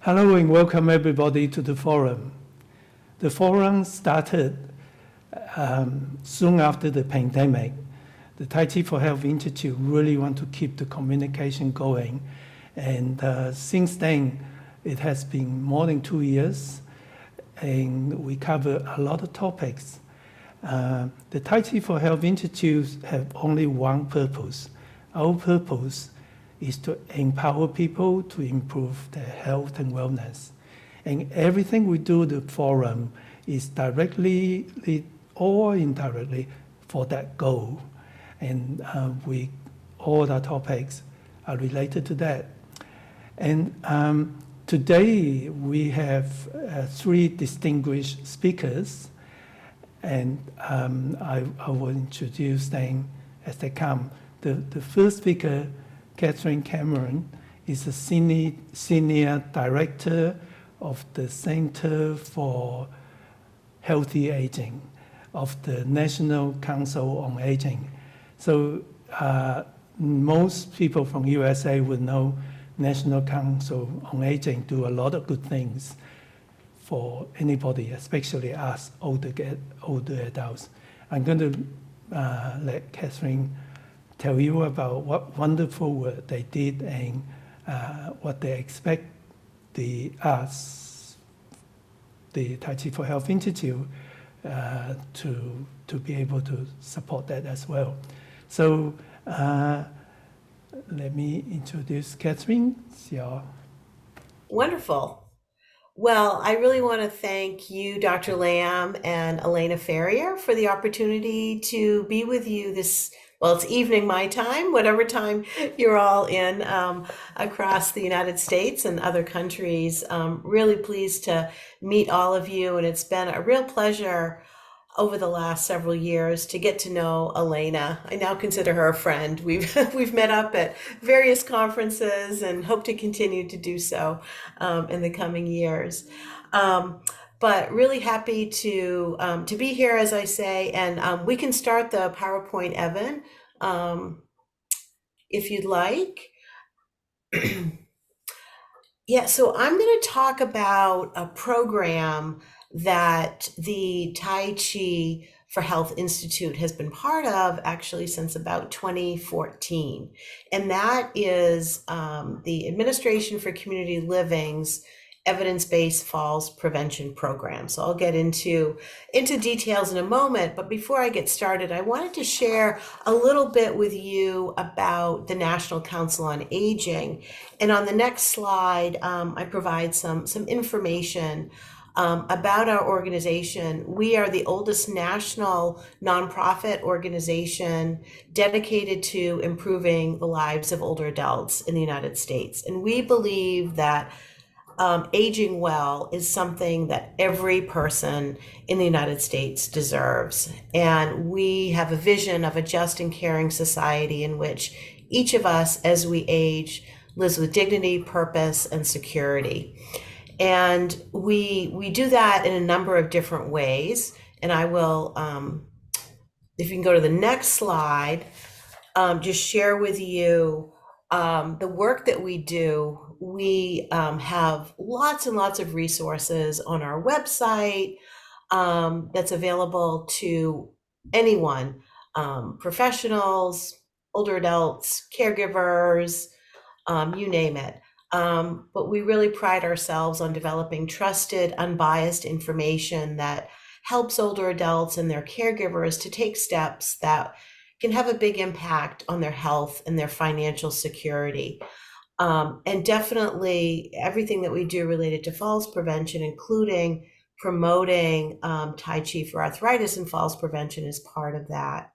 Hello and welcome everybody to the forum. The forum started soon after the pandemic. The Tai Chi for Health Institute really want to keep the communication going. And since then, it has been more than 2 years, and we cover a lot of topics. The Tai Chi for Health Institute have only one purpose. Our purpose is to empower people to improve their health and wellness. And everything we do, the forum, is directly or indirectly for that goal. And all the topics are related to that. And today we have 3 distinguished speakers, and I will introduce them as they come. The first speaker, Kathleen Cameron, is a senior director of the Center for Healthy Aging of the National Council on Aging. So most people from USA would know National Council on Aging do a lot of good things for anybody, especially us older adults. I'm going to let Kathleen tell you about what wonderful work they did and what they expect the Tai Chi for Health Institute to be able to support that as well. So let me introduce Kathleen. Wonderful. Well, I really want to thank you, Dr. Lamb and Elena Ferrier, for the opportunity to be with you this, well, it's evening my time, whatever time you're all in across the United States and other countries. Really pleased to meet all of you, and it's been a real pleasure over the last several years to get to know Elena. I now consider her a friend. We've met up at various conferences and hope to continue to do so in the coming years. But really happy to be here, as I say, and we can start the PowerPoint, Evan, if you'd like. Yeah, so I'm going to talk about a program that the Tai Chi for Health Institute has been part of actually since about 2014. And that is the Administration for Community Living's evidence-based falls prevention program. So I'll get into details in a moment, but before I get started, I wanted to share a little bit with you about the National Council on Aging. And on the next slide, I provide some information about our organization. We are the oldest national nonprofit organization dedicated to improving the lives of older adults in the United States. And we believe that aging well is something that every person in the United States deserves. And we have a vision of a just and caring society in which each of us, as we age, lives with dignity, purpose, and security. And we do that in a number of different ways. And I will, if you can go to the next slide, just share with you the work that we do. We have lots and lots of resources on our website that's available to anyone, professionals, older adults, caregivers, you name it. But we really pride ourselves on developing trusted, unbiased information that helps older adults and their caregivers to take steps that can have a big impact on their health and their financial security. And definitely everything that we do related to falls prevention, including promoting Tai Chi for arthritis and falls prevention, is part of that.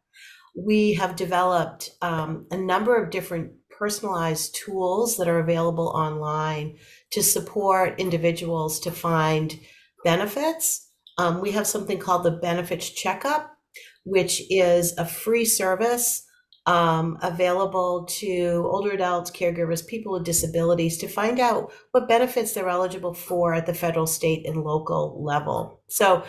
We have developed a number of different personalized tools that are available online to support individuals to find benefits. We have something called the Benefits Checkup, which is a free service available to older adults, caregivers, people with disabilities to find out what benefits they're eligible for at the federal, state, and local level. So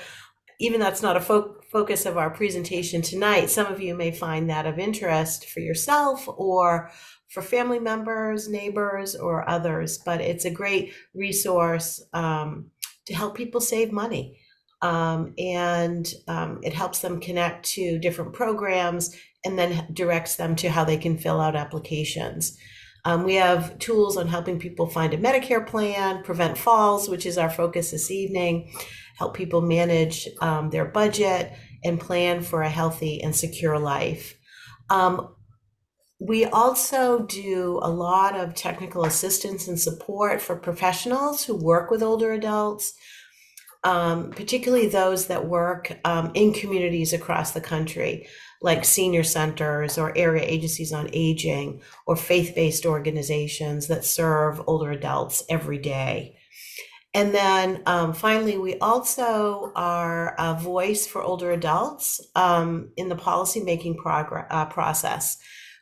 even that's not a focus of our presentation tonight, some of you may find that of interest for yourself or for family members, neighbors, or others. But it's a great resource to help people save money. And it helps them connect to different programs and then directs them to how they can fill out applications. We have tools on helping people find a Medicare plan, prevent falls, which is our focus this evening, help people manage their budget and plan for a healthy and secure life. We also do a lot of technical assistance and support for professionals who work with older adults, particularly those that work in communities across the country, like senior centers or area agencies on aging or faith-based organizations that serve older adults every day. And then finally, we also are a voice for older adults in the policymaking process.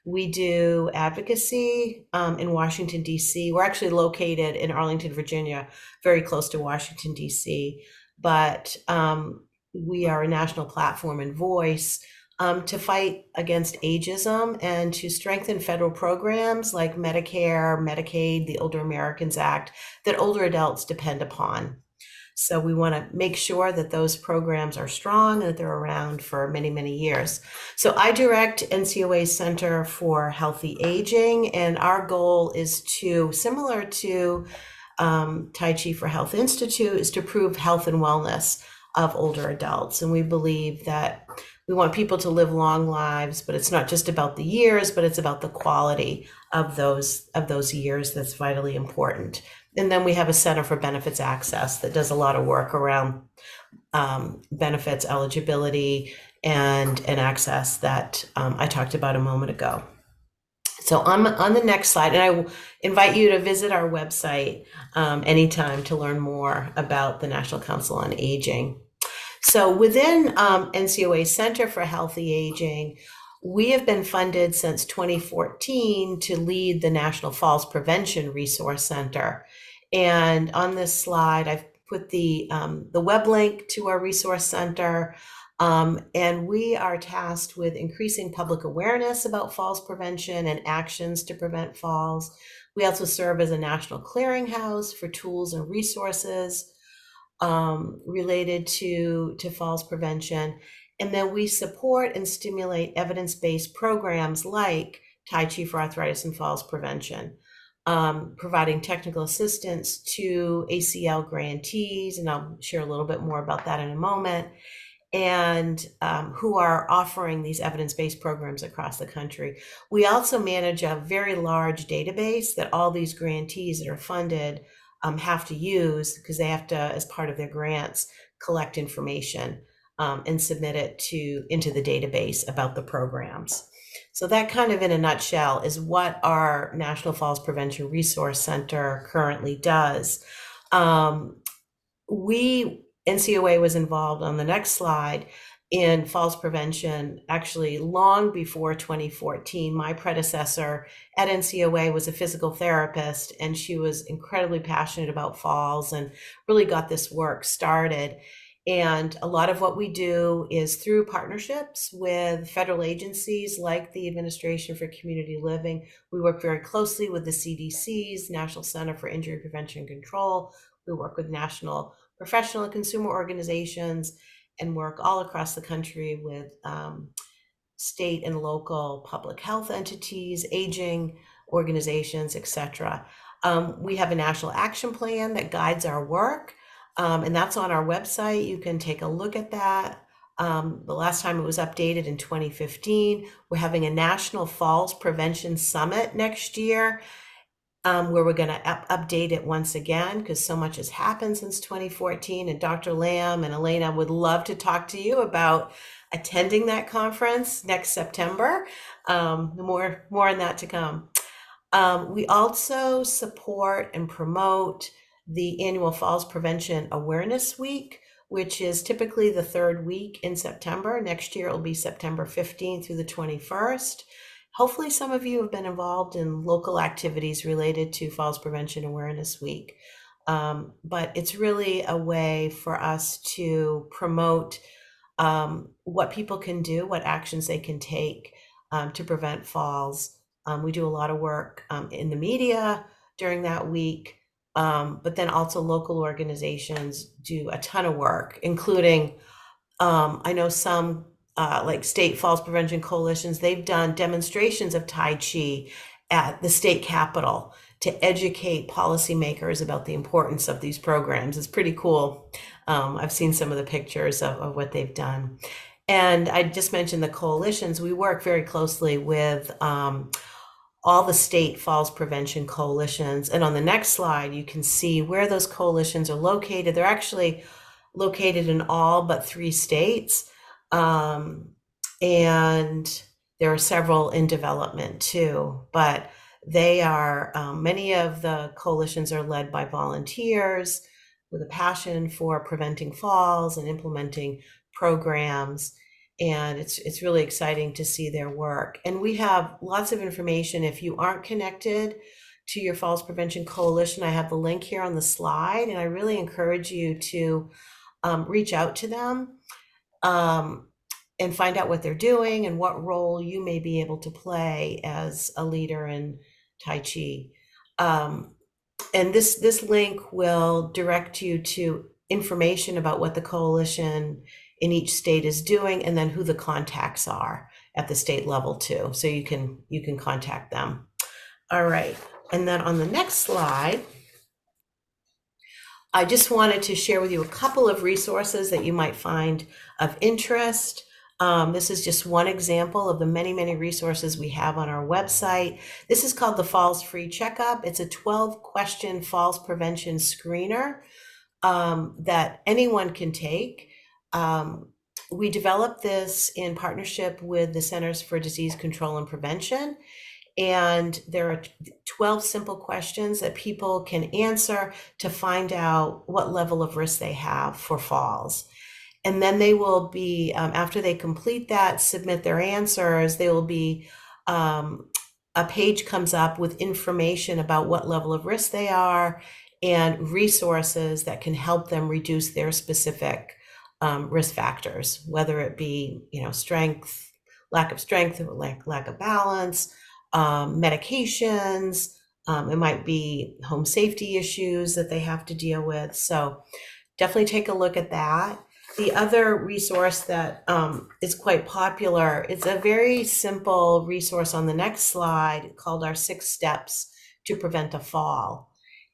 We do advocacy in Washington, D.C. We're actually located in Arlington, Virginia, very close to Washington, D.C. But we are a national platform and voice to fight against ageism and to strengthen federal programs like Medicare, Medicaid, the Older Americans Act that older adults depend upon. So we want to make sure that those programs are strong and that they're around for many, many years. So I direct NCOA Center for Healthy Aging, and our goal is to, similar to Tai Chi for Health Institute, is to improve health and wellness of older adults. And we believe that we want people to live long lives, but it's not just about the years, but it's about the quality of those years that's vitally important. And then we have a Center for Benefits Access that does a lot of work around benefits eligibility and access that I talked about a moment ago. So on the next slide, and I invite you to visit our website anytime to learn more about the National Council on Aging. So within NCOA Center for Healthy Aging, we have been funded since 2014 to lead the National Falls Prevention Resource Center. And on this slide, I've put the web link to our resource center. And we are tasked with increasing public awareness about falls prevention and actions to prevent falls. We also serve as a national clearinghouse for tools and resources related to falls prevention. And then we support and stimulate evidence-based programs like Tai Chi for Arthritis and Falls Prevention, providing technical assistance to ACL grantees, and I'll share a little bit more about that in a moment, and who are offering these evidence-based programs across the country. We also manage a very large database that all these grantees that are funded have to use, because they have to, as part of their grants, collect information and submit it into the database about the programs. So that kind of in a nutshell is what our National Falls Prevention Resource Center currently does. NCOA was involved on the next slide in falls prevention actually long before 2014. My predecessor at NCOA was a physical therapist, and she was incredibly passionate about falls and really got this work started. And a lot of what we do is through partnerships with federal agencies like the Administration for Community Living. We work very closely with the CDC's National Center for Injury Prevention and Control. We work with national professional and consumer organizations, and work all across the country with state and local public health entities, aging organizations, etc. We have a national action plan that guides our work. And that's on our website. You can take a look at that. The last time it was updated in 2015. We're having a National Falls Prevention Summit next year, where we're going to update it once again, because so much has happened since 2014. And Dr. Lamb and Elena would love to talk to you about attending that conference next September. More on that to come. We also support and promote the annual Falls Prevention Awareness Week, which is typically the third week in September. Next year, it'll be September 15th through the 21st. Hopefully some of you have been involved in local activities related to Falls Prevention Awareness Week. But it's really a way for us to promote what people can do, what actions they can take to prevent falls. We do a lot of work in the media during that week, but then also local organizations do a ton of work, including I know some like state falls prevention coalitions, they've done demonstrations of Tai Chi at the state capitol to educate policymakers about the importance of these programs. It's pretty cool. I've seen some of the pictures of what they've done. And I just mentioned the coalitions. We work very closely with all the state falls prevention coalitions. And on the next slide, you can see where those coalitions are located. They're actually located in all but 3 states. And there are several in development too, but they are, many of the coalitions are led by volunteers with a passion for preventing falls and implementing programs. And it's really exciting to see their work. And we have lots of information. If you aren't connected to your Falls Prevention Coalition, I have the link here on the slide, and I really encourage you to reach out to them and find out what they're doing and what role you may be able to play as a leader in Tai Chi. And this link will direct you to information about what the coalition in each state is doing, and then who the contacts are at the state level too. So you can contact them. All right. And then on the next slide, I just wanted to share with you a couple of resources that you might find of interest. This is just one example of the many, many resources we have on our website. This is called the Falls Free Checkup. It's a 12-question falls prevention screener that anyone can take. We developed this in partnership with the Centers for Disease Control and Prevention. And there are 12 simple questions that people can answer to find out what level of risk they have for falls. And then they will be, after they complete that, submit their answers, they will be, a page comes up with information about what level of risk they are and resources that can help them reduce their specific risk factors, whether it be, strength, lack of strength, or lack of balance, medications, it might be home safety issues that they have to deal with. So definitely take a look at that. The other resource that is quite popular, it's a very simple resource on the next slide called our 6 Steps to Prevent a Fall.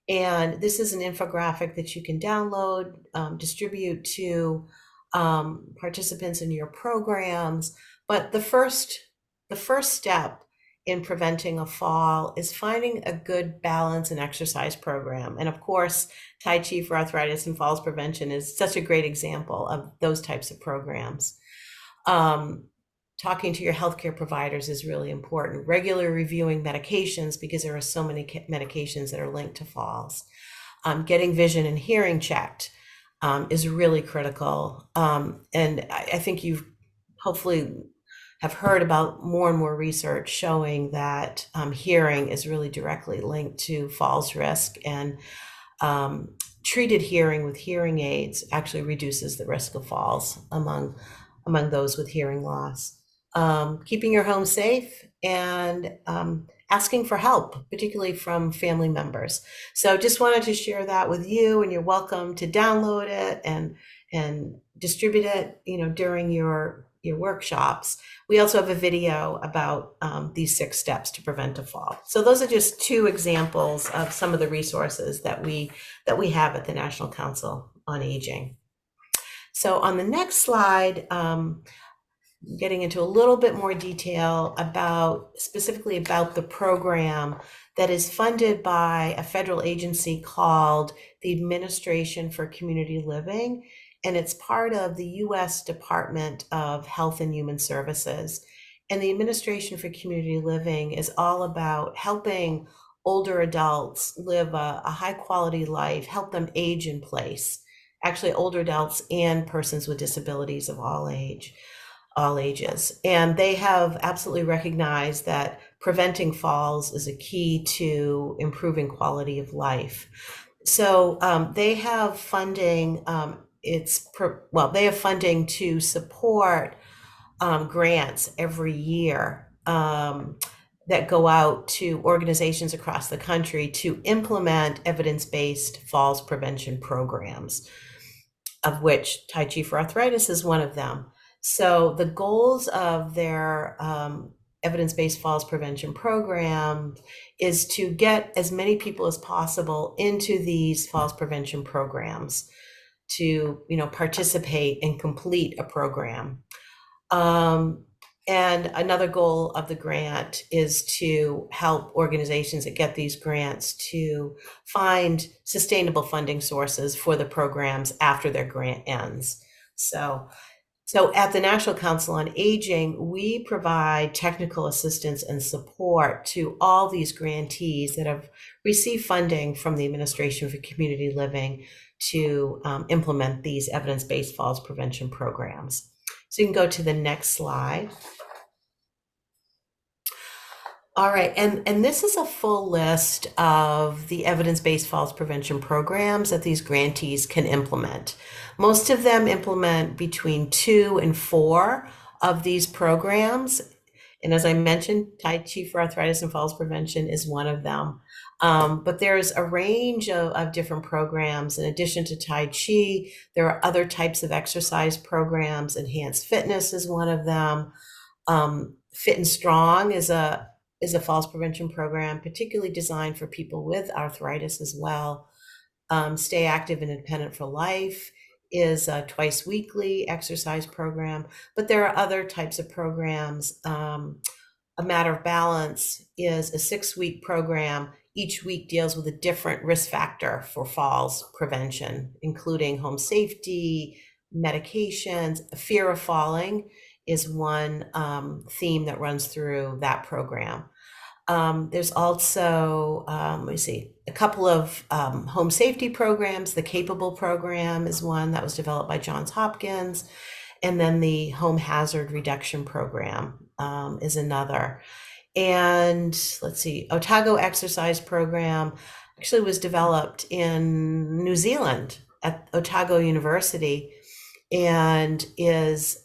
And this is an infographic that you can download, distribute to participants in your programs. But the first step in preventing a fall is finding a good balance and exercise program. And of course, Tai Chi for Arthritis and Falls Prevention is such a great example of those types of programs. Talking to your healthcare providers is really important. Regularly reviewing medications, because there are so many medications that are linked to falls. Getting vision and hearing checked is really critical. And I think you've hopefully have heard about more and more research showing that hearing is really directly linked to falls risk, and treated hearing with hearing aids actually reduces the risk of falls among those with hearing loss. Keeping your home safe and asking for help, particularly from family members. So just wanted to share that with you, and you're welcome to download it and distribute it, during your workshops. We also have a video about these 6 steps to prevent a fall. So those are just 2 examples of some of the resources that we have at the National Council on Aging. So on the next slide, getting into a little bit more detail specifically about the program that is funded by a federal agency called the Administration for Community Living. And it's part of the U.S. Department of Health and Human Services. And the Administration for Community Living is all about helping older adults live a high quality life, help them age in place. Actually, older adults and persons with disabilities of all ages. And they have absolutely recognized that preventing falls is a key to improving quality of life. So they have funding. They have funding to support grants every year that go out to organizations across the country to implement evidence-based falls prevention programs, of which Tai Chi for Arthritis is one of them. So the goals of their evidence-based falls prevention program is to get as many people as possible into these falls prevention programs to, participate and complete a program. And another goal of the grant is to help organizations that get these grants to find sustainable funding sources for the programs after their grant ends. So at the National Council on Aging, we provide technical assistance and support to all these grantees that have received funding from the Administration for Community Living to implement these evidence-based falls prevention programs. So you can go to the next slide. All right, and this is a full list of the evidence-based falls prevention programs that these grantees can implement. Most of them implement between 2 and 4 of these programs. And as I mentioned, Tai Chi for Arthritis and Falls Prevention is one of them. But there's a range of different programs. In addition to Tai Chi, there are other types of exercise programs. Enhanced Fitness is one of them. Fit and Strong is a falls prevention program, particularly designed for people with arthritis as well. Stay Active and Independent for Life is a twice weekly exercise program, but there are other types of programs. A Matter of Balance is a 6-week program. Each week deals with a different risk factor for falls prevention, including home safety, medications. Fear of falling is one theme that runs through that program. There's also, a couple of home safety programs. The Capable program is one that was developed by Johns Hopkins. And then the Home Hazard Reduction program is another. And Otago Exercise Program actually was developed in New Zealand at Otago University and is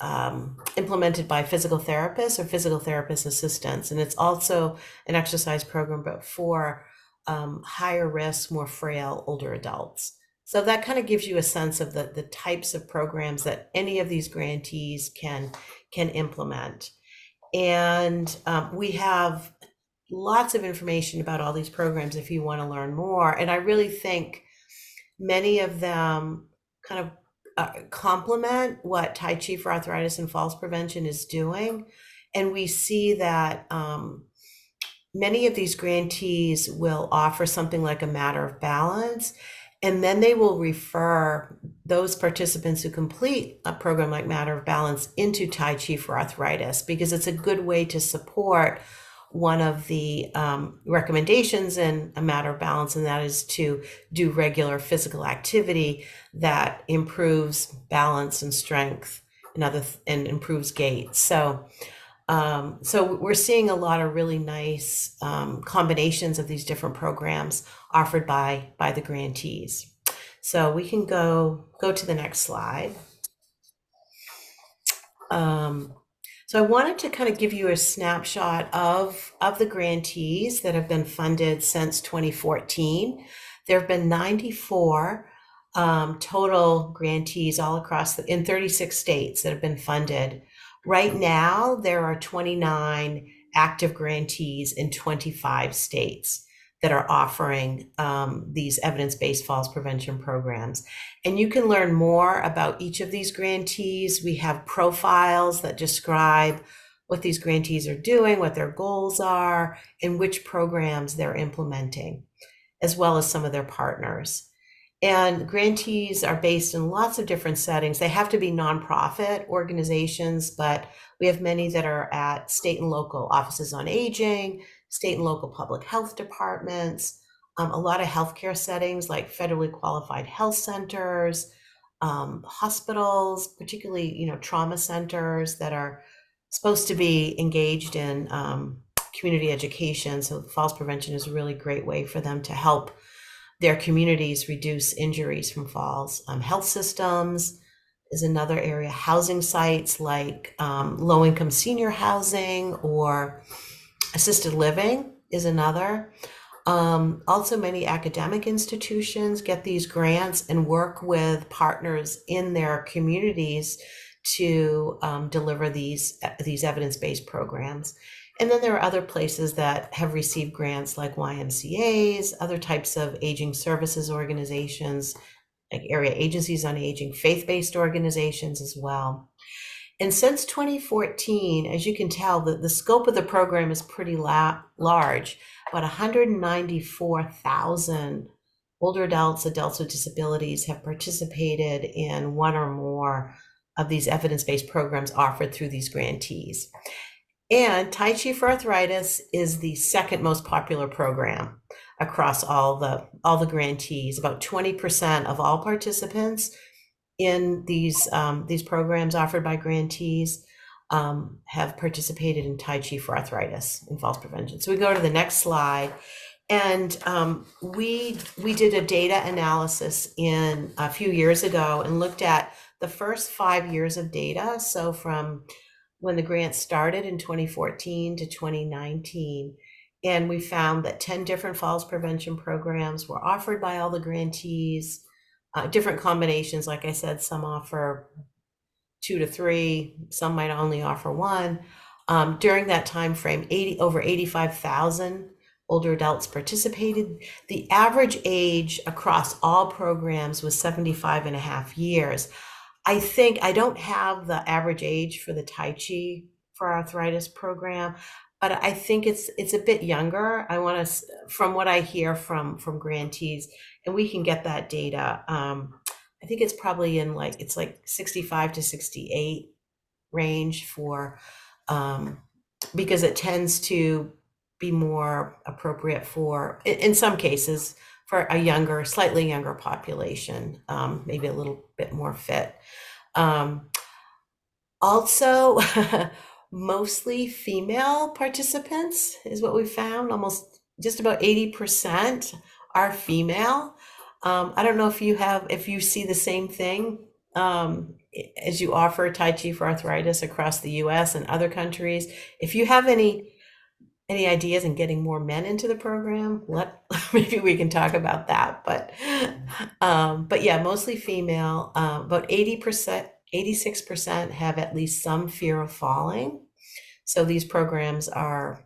implemented by physical therapists or physical therapist assistants. And it's also an exercise program, but for higher risk, more frail, older adults. So that kind of gives you a sense of the types of programs that any of these grantees can implement. And we have lots of information about all these programs if you want to learn more. And I really think many of them kind of complement what Tai Chi for Arthritis and Falls Prevention is doing. And we see that many of these grantees will offer something like a Matter of Balance, and then they will refer those participants who complete a program like Matter of Balance into Tai Chi for Arthritis, because it's a good way to support one of the recommendations in a Matter of Balance, and that is to do regular physical activity that improves balance and strength and improves gait. So we're seeing a lot of really nice combinations of these different programs offered by the grantees. So we can go to the next slide. So I wanted to kind of give you a snapshot of the grantees that have been funded since 2014. There have been 94 total grantees all across in 36 states that have been funded. Right now, there are 29 active grantees in 25 states that are offering these evidence-based falls prevention programs. And you can learn more about each of these grantees. We have profiles that describe what these grantees are doing, what their goals are, and which programs they're implementing, as well as some of their partners. And grantees are based in lots of different settings. They have to be nonprofit organizations, but we have many that are at state and local offices on aging, state and local public health departments, a lot of healthcare settings like federally qualified health centers, hospitals, particularly trauma centers that are supposed to be engaged in community education. So falls prevention is a really great way for them to help their communities reduce injuries from falls. Health systems is another area. Housing sites like low-income senior housing or assisted living is another. Also, many academic institutions get these grants and work with partners in their communities to deliver these evidence-based programs. And then there are other places that have received grants like YMCAs, other types of aging services organizations, like area agencies on aging, faith-based organizations as well. And since 2014, as you can tell, the scope of the program is pretty large. About 194,000 older adults with disabilities have participated in one or more of these evidence-based programs offered through these grantees. And Tai Chi for Arthritis is the second most popular program across all the grantees. About 20% of all participants in these programs offered by grantees have participated in Tai Chi for Arthritis and falls prevention. So we go to the next slide, and we did a data analysis in a few years ago and looked at the first 5 years of data. So from when the grant started in 2014 to 2019, and we found that 10 different falls prevention programs were offered by all the grantees. Different combinations, like I said, some offer 2 to 3, some might only offer 1. During that time frame, over 85,000 older adults participated. The average age across all programs was 75.5 years. I think I don't have the average age for the Tai Chi for Arthritis program, but I think it's a bit younger. I want to, from what I hear from grantees, and we can get that data. I think it's probably in it's like 65 to 68 range for, because it tends to be more appropriate for, in some cases, for a slightly younger population, maybe a little bit more fit. Also, mostly female participants is what we found. Almost just about 80% are female. I don't know if you see the same thing as you offer Tai Chi for Arthritis across the US and other countries. If you have any ideas in getting more men into the program, maybe we can talk about that. But yeah, mostly female. About 80%, 86% have at least some fear of falling. So these programs are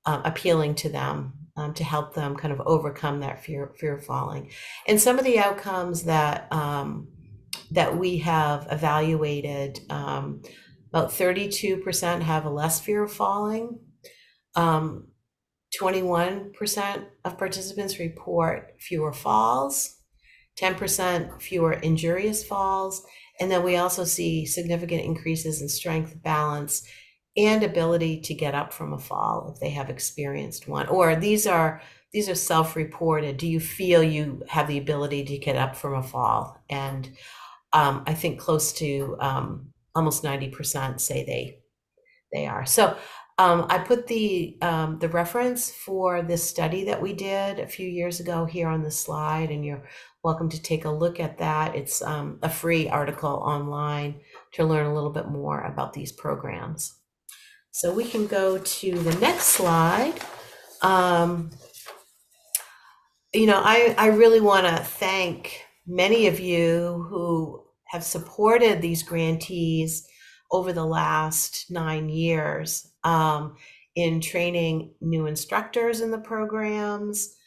appealing to them to help them kind of overcome that fear of falling. And some of the outcomes that we have evaluated, about 32% have a less fear of falling. 21% of participants report fewer falls, 10% fewer injurious falls, and then we also see significant increases in strength, balance, and ability to get up from a fall if they have experienced one. Or these are self-reported. Do you feel you have the ability to get up from a fall? And I think close to almost 90% say they are. So I put the reference for this study that we did a few years ago here on the slide, and you're welcome to take a look at that. It's a free article online to learn a little bit more about these programs. So we can go to the next slide. I really want to thank many of you who have supported these grantees over the last 9 years in training new instructors in the programs,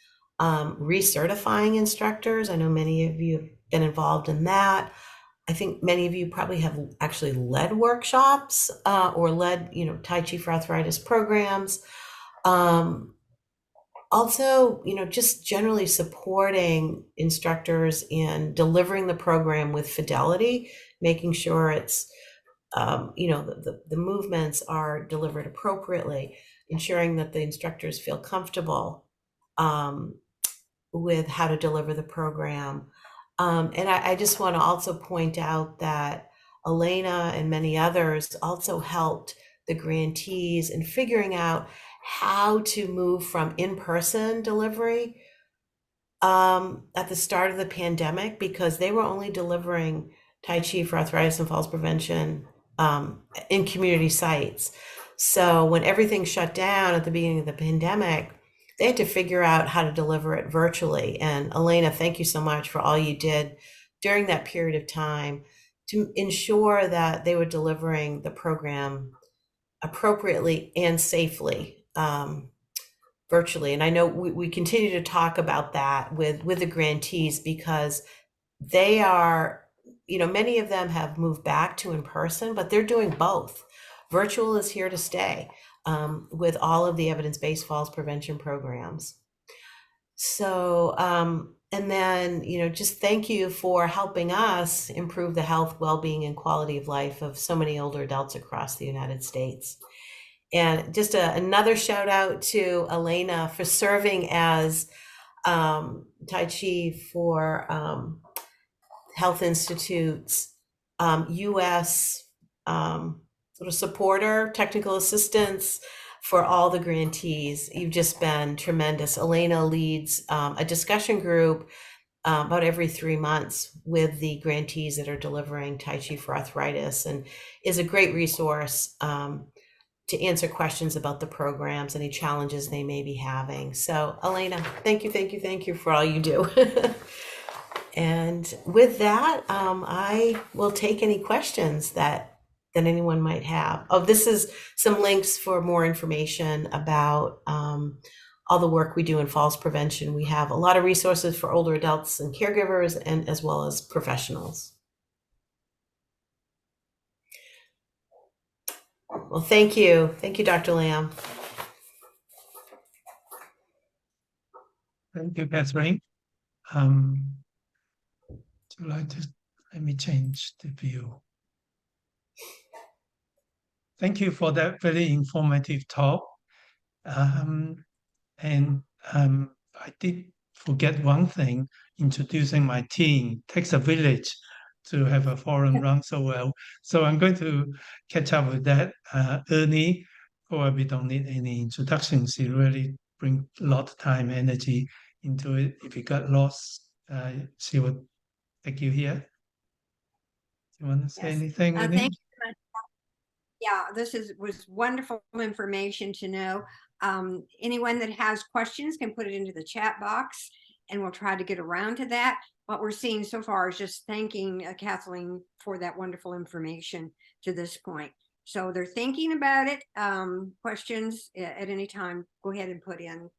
recertifying instructors. I know many of you have been involved in that. I think many of you probably have actually led workshops or led, Tai Chi for Arthritis programs. Also, just generally supporting instructors in delivering the program with fidelity, making sure it's, the movements are delivered appropriately, ensuring that the instructors feel comfortable with how to deliver the program. And I just want to also point out that Elena and many others also helped the grantees in figuring out how to move from in-person delivery At the start of the pandemic, because they were only delivering Tai Chi for arthritis and falls prevention in community sites. So when everything shut down at the beginning of the pandemic, they had to figure out how to deliver it virtually. And Elena, thank you so much for all you did during that period of time to ensure that they were delivering the program appropriately and safely. Virtually. And I know we continue to talk about that with the grantees because they are, many of them have moved back to in person, but they're doing both. Virtual is here to stay with all of the evidence-based falls prevention programs. So, and then, just thank you for helping us improve the health, well-being, and quality of life of so many older adults across the United States. And just another shout out to Elena for serving as Tai Chi for Health Institute's U.S. Sort of supporter, technical assistance for all the grantees. You've just been tremendous. Elena leads a discussion group about every 3 months with the grantees that are delivering Tai Chi for arthritis and is a great resource to answer questions about the programs, any challenges they may be having. So Elena, thank you for all you do. And with that, I will take any questions that anyone might have. Oh, this is some links for more information about all the work we do in falls prevention. We have a lot of resources for older adults and caregivers, and as well as professionals. Well, thank you. Thank you, Dr. Lamb. Thank you, Kathleen. Let me change the view. Thank you for that very informative talk. I did forget one thing, introducing my team. Takes a village to have a forum run so well. So I'm going to catch up with that. Ernie, probably don't need any introductions. She really brings a lot of time, energy into it. If you got lost, she would take you here. Do you want to say anything, Ernie? Thank you so much. Yeah, this was wonderful information to know. Anyone that has questions can put it into the chat box and we'll try to get around to that. What we're seeing so far is just thanking Kathleen for that wonderful information to this point. So they're thinking about it. Questions at any time, go ahead and put in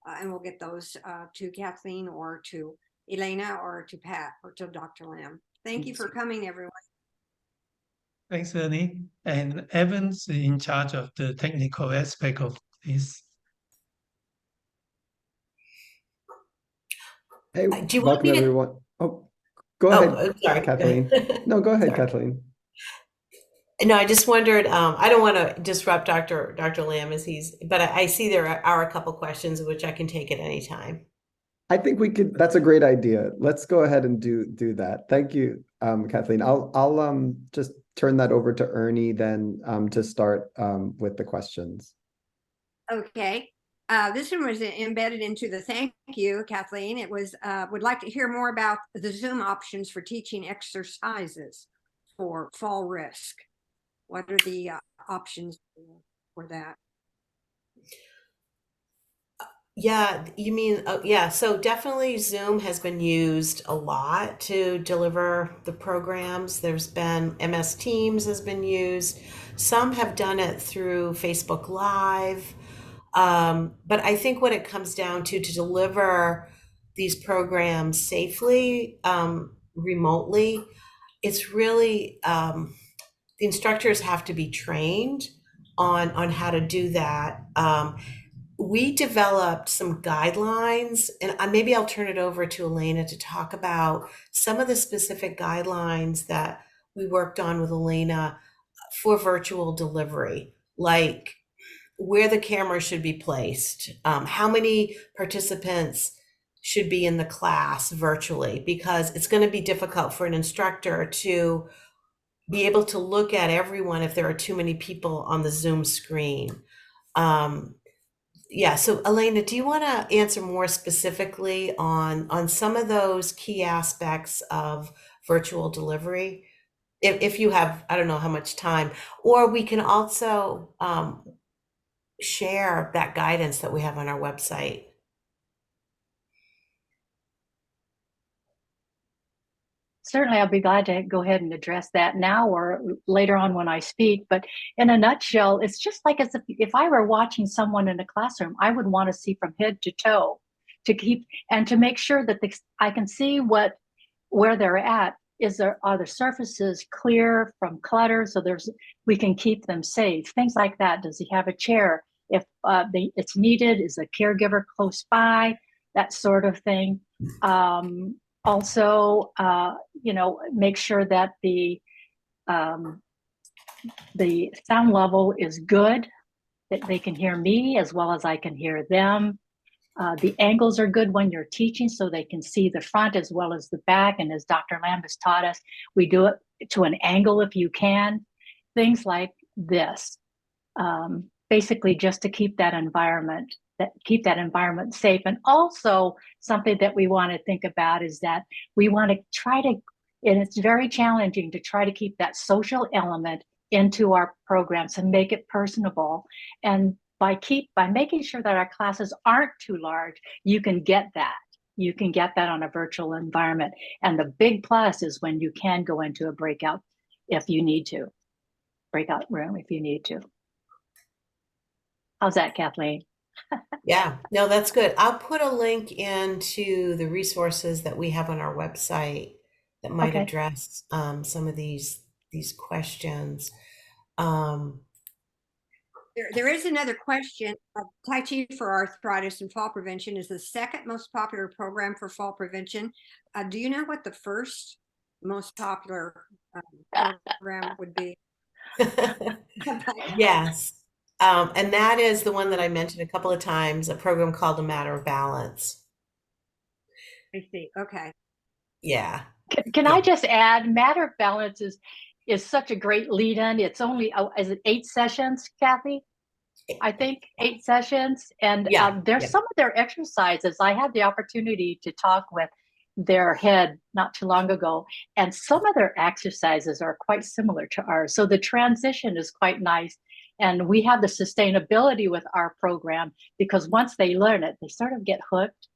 and we'll get those to Kathleen or to Elena or to Pat or to Dr. Lamb. Thank you for coming, everyone. Thanks, Ernie. And Evan's in charge of the technical aspect of this. Hey, welcome everyone. Oh, go ahead, sorry, Kathleen. No, go ahead, Sorry. Kathleen. No, I just wondered, I don't want to disrupt Dr. Lamb but I see there are a couple questions which I can take at any time. I think we could, that's a great idea. Let's go ahead and do that. Thank you, Kathleen. I'll just turn that over to Ernie then to start with the questions. Okay. This one was embedded into the thank you, Kathleen. It was, would like to hear more about the Zoom options for teaching exercises for fall risk. What are the options for that? Yeah, you mean, yeah, so definitely Zoom has been used a lot to deliver the programs. There's been MS Teams has been used. Some have done it through Facebook Live. But I think what it comes down to deliver these programs safely, remotely, it's really, the instructors have to be trained on how to do that. We developed some guidelines, and maybe I'll turn it over to Elena to talk about some of the specific guidelines that we worked on with Elena for virtual delivery, like where the camera should be placed, how many participants should be in the class virtually, because it's going to be difficult for an instructor to be able to look at everyone if there are too many people on the Zoom screen. Yeah, so Elena, do you want to answer more specifically on some of those key aspects of virtual delivery? If you have, I don't know how much time, or we can also share that guidance that we have on our website. Certainly, I'll be glad to go ahead and address that now or later on when I speak. But in a nutshell, it's just like as if I were watching someone in a classroom, I would want to see from head to toe to keep and to make sure that I can see where they're at. Are the surfaces clear from clutter so we can keep them safe? Things like that. Does he have a chair? If it's needed, is a caregiver close by? That sort of thing. Also, make sure that the sound level is good, that they can hear me as well as I can hear them. The angles are good when you're teaching so they can see the front as well as the back. And as Dr. Lamb has taught us, we do it to an angle if you can. Things like this, basically just to keep that environment safe. And also something that we want to think about is that we want to try to, and it's very challenging to try to keep that social element into our programs and make it personable. And by making sure that our classes aren't too large, you can get that. You can get that on a virtual environment. And the big plus is when you can go into a breakout room if you need to. How's that, Kathleen? Yeah, no, that's good. I'll put a link into the resources that we have on our website that might address some of these questions. There is another question. Tai Chi for arthritis and fall prevention is the second most popular program for fall prevention. Do you know what the first most popular program would be? Yes. And that is the one that I mentioned a couple of times, a program called A Matter of Balance. I see. Okay. Yeah. Can I just add, Matter of Balance is such a great lead-in. It's only, is it 8 sessions, Kathy? I think 8 sessions. And there's some of their exercises. I had the opportunity to talk with their head not too long ago, and some of their exercises are quite similar to ours. So the transition is quite nice. And we have the sustainability with our program because once they learn it, they sort of get hooked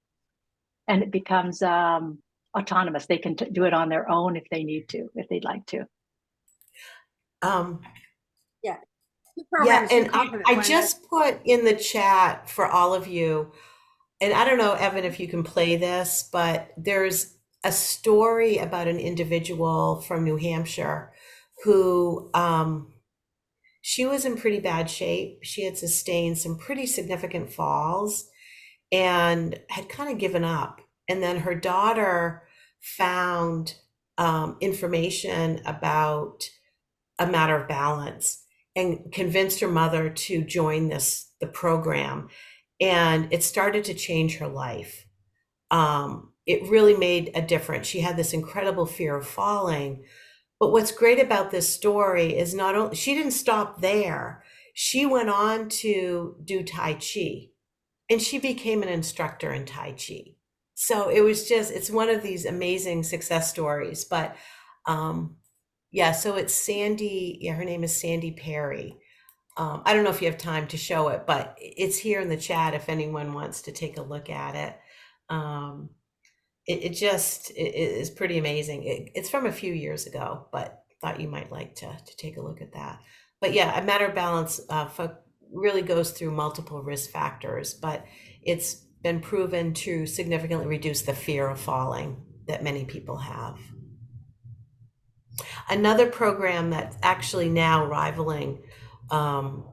and it becomes autonomous. They can do it on their own if they need to, if they'd like to. Yeah, and I just put in the chat for all of you, and I don't know, Evan, if you can play this, but there's a story about an individual from New Hampshire who she was in pretty bad shape. She had sustained some pretty significant falls and had kind of given up. And then her daughter found information about A Matter of Balance and convinced her mother to join the program. And it started to change her life. It really made a difference. She had this incredible fear of falling. But what's great about this story is not only, she didn't stop there. She went on to do Tai Chi, and she became an instructor in Tai Chi. So it's one of these amazing success stories. But so it's Sandy, her name is Sandy Perry. I don't know if you have time to show it, but it's here in the chat if anyone wants to take a look at it. It is pretty amazing. It's from a few years ago, but thought you might like to take a look at that. But yeah, A Matter of Balance really goes through multiple risk factors, but it's been proven to significantly reduce the fear of falling that many people have. Another program that's actually now rivaling A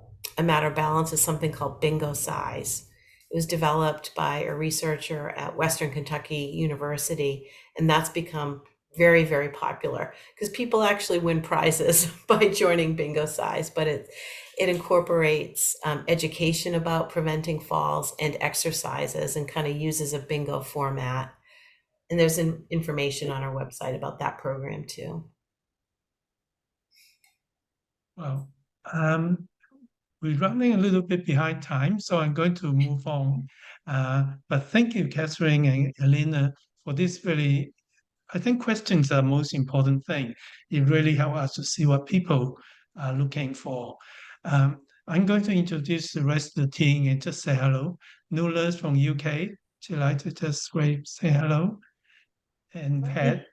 Matter of Balance is something called Bingo Size. It was developed by a researcher at Western Kentucky University, and that's become very, very popular because people actually win prizes by joining Bingo Size, but it incorporates education about preventing falls and exercises and kind of uses a bingo format. And there's information on our website about that program too. Well, we're running a little bit behind time, so I'm going to move on. But thank you, Catherine and Elena, for this very, I think questions are the most important thing. It really helps us to see what people are looking for. I'm going to introduce the rest of the team and just say hello. Nuala's from UK. Would you like to just say hello? And Pat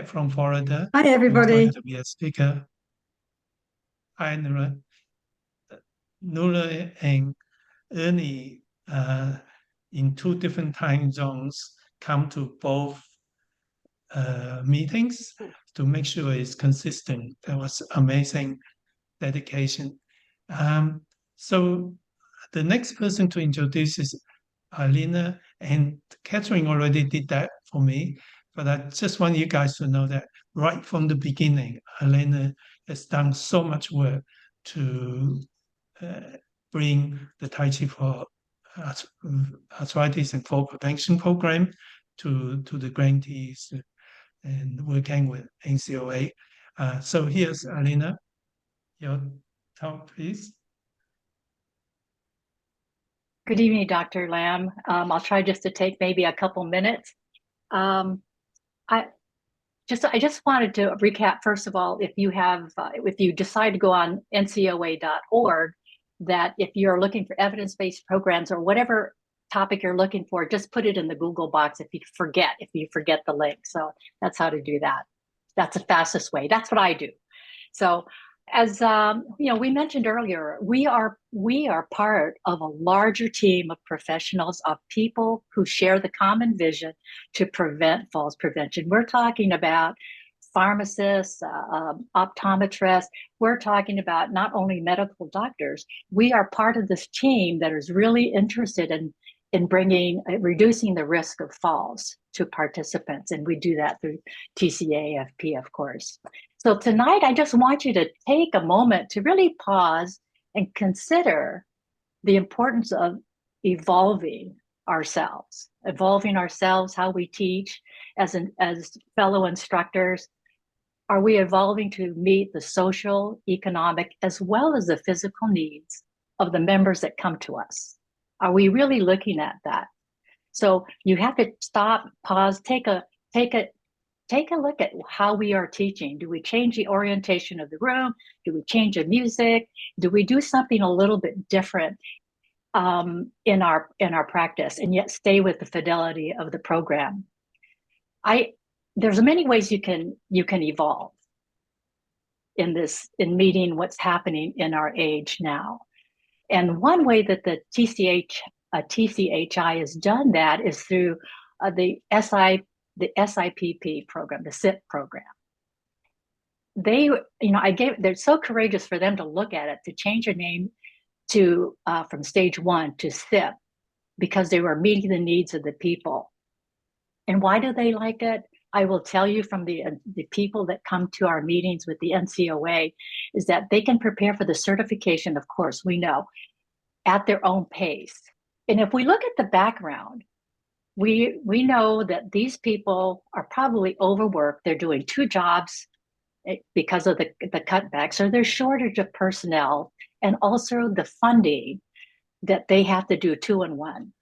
from Florida. Hi, Who's everybody. going to be a speaker. Hi, Nuala and Ernie in 2 different time zones come to both meetings to make sure it's consistent. That was amazing dedication. So the next person to introduce is Alina, and Catherine already did that for me, but I just want you guys to know that right from the beginning, Alina has done so much work to bring the Tai Chi for Arthritis and Fall Prevention program to the grantees and working with NCOA. So here's Alina. Your talk, please. Good evening, Dr. Lam. I'll try just to take maybe a couple minutes. I just wanted to recap, first of all, if you decide to go on NCOA.org, that if you're looking for evidence-based programs or whatever topic you're looking for, just put it in the Google box if you forget the link. So that's how to do that. That's the fastest way. That's what I do. So as we mentioned earlier, we are part of a larger team of professionals, of people who share the common vision to prevent falls prevention. We're talking about pharmacists, optometrists. We're talking about not only medical doctors. We are part of this team that is really interested in reducing the risk of falls to participants, and we do that through TCAFP, of course. So tonight, I just want you to take a moment to really pause and consider the importance of evolving ourselves, how we teach as fellow instructors. Are we evolving to meet the social, economic, as well as the physical needs of the members that come to us? Are we really looking at that? So you have to stop, pause, take a look at how we are teaching. Do we change the orientation of the room? Do we change the music? Do we do something a little bit different in our practice, and yet stay with the fidelity of the program? There's many ways you can evolve in meeting what's happening in our age now. And one way that the TCHI has done that is through the SIPP program, the SIP program. They're so courageous for them to look at it, to change their name to from stage 1 to SIP, because they were meeting the needs of the people. And why do they like it? I will tell you from the people that come to our meetings with the NCOA is that they can prepare for the certification, of course, we know, at their own pace. And if we look at the background, we know that these people are probably overworked. They're doing 2 jobs because of the cutbacks, or there's shortage of personnel, and also the funding that they have to do 2 in 1.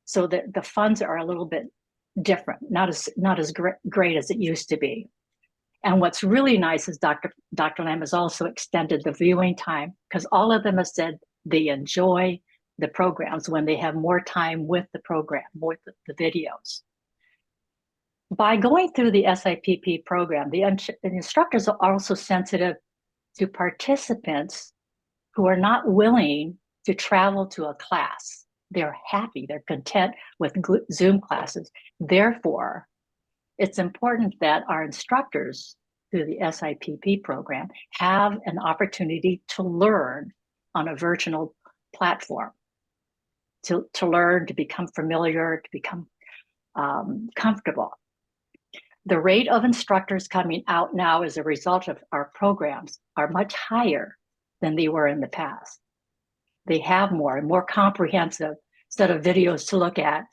So the funds are a little bit different, not as great as it used to be. And what's really nice is Dr. Lam has also extended the viewing time, because all of them have said they enjoy the programs when they have more time with the program, with the videos. By going through the SIPP program, the instructors are also sensitive to participants who are not willing to travel to a class. They're happy, they're content with Zoom classes. Therefore, it's important that our instructors through the SIPP program have an opportunity to learn on a virtual platform, to learn, to become familiar, to become comfortable. The rate of instructors coming out now as a result of our programs are much higher than they were in the past. They have more comprehensive set of videos to look at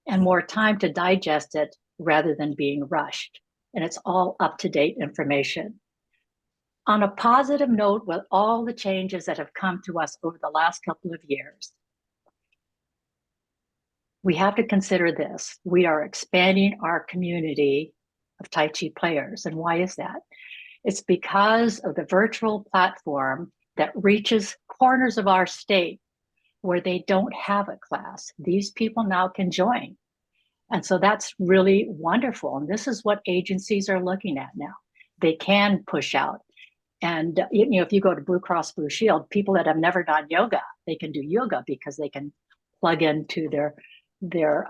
and more time to digest it rather than being rushed. And it's all up-to-date information. On a positive note, with all the changes that have come to us over the last couple of years, we have to consider this. We are expanding our community of Tai Chi players. And why is that? It's because of the virtual platform that reaches corners of our state where they don't have a class. These people now can join. And so that's really wonderful. And this is what agencies are looking at now. They can push out. And if you go to Blue Cross Blue Shield, people that have never done yoga, they can do yoga because they can plug into their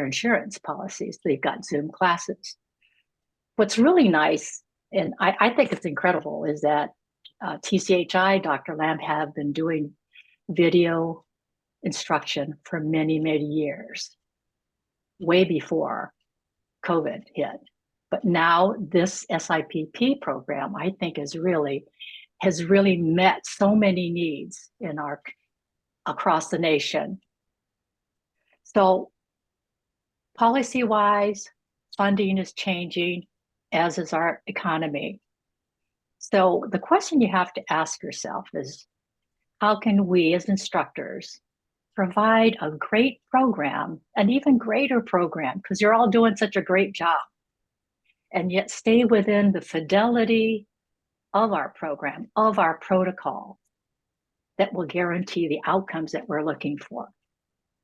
insurance policies. They've got Zoom classes. What's really nice, and I think it's incredible, is that TCHI, Dr. Lamb, have been doing video instruction for many, many years, way before COVID hit. But now this SIPP program, I think, has really met so many needs across the nation. So policy-wise, funding is changing, as is our economy. So the question you have to ask yourself is, how can we as instructors provide a great program, an even greater program, because you're all doing such a great job, and yet stay within the fidelity of our program, of our protocol, that will guarantee the outcomes that we're looking for.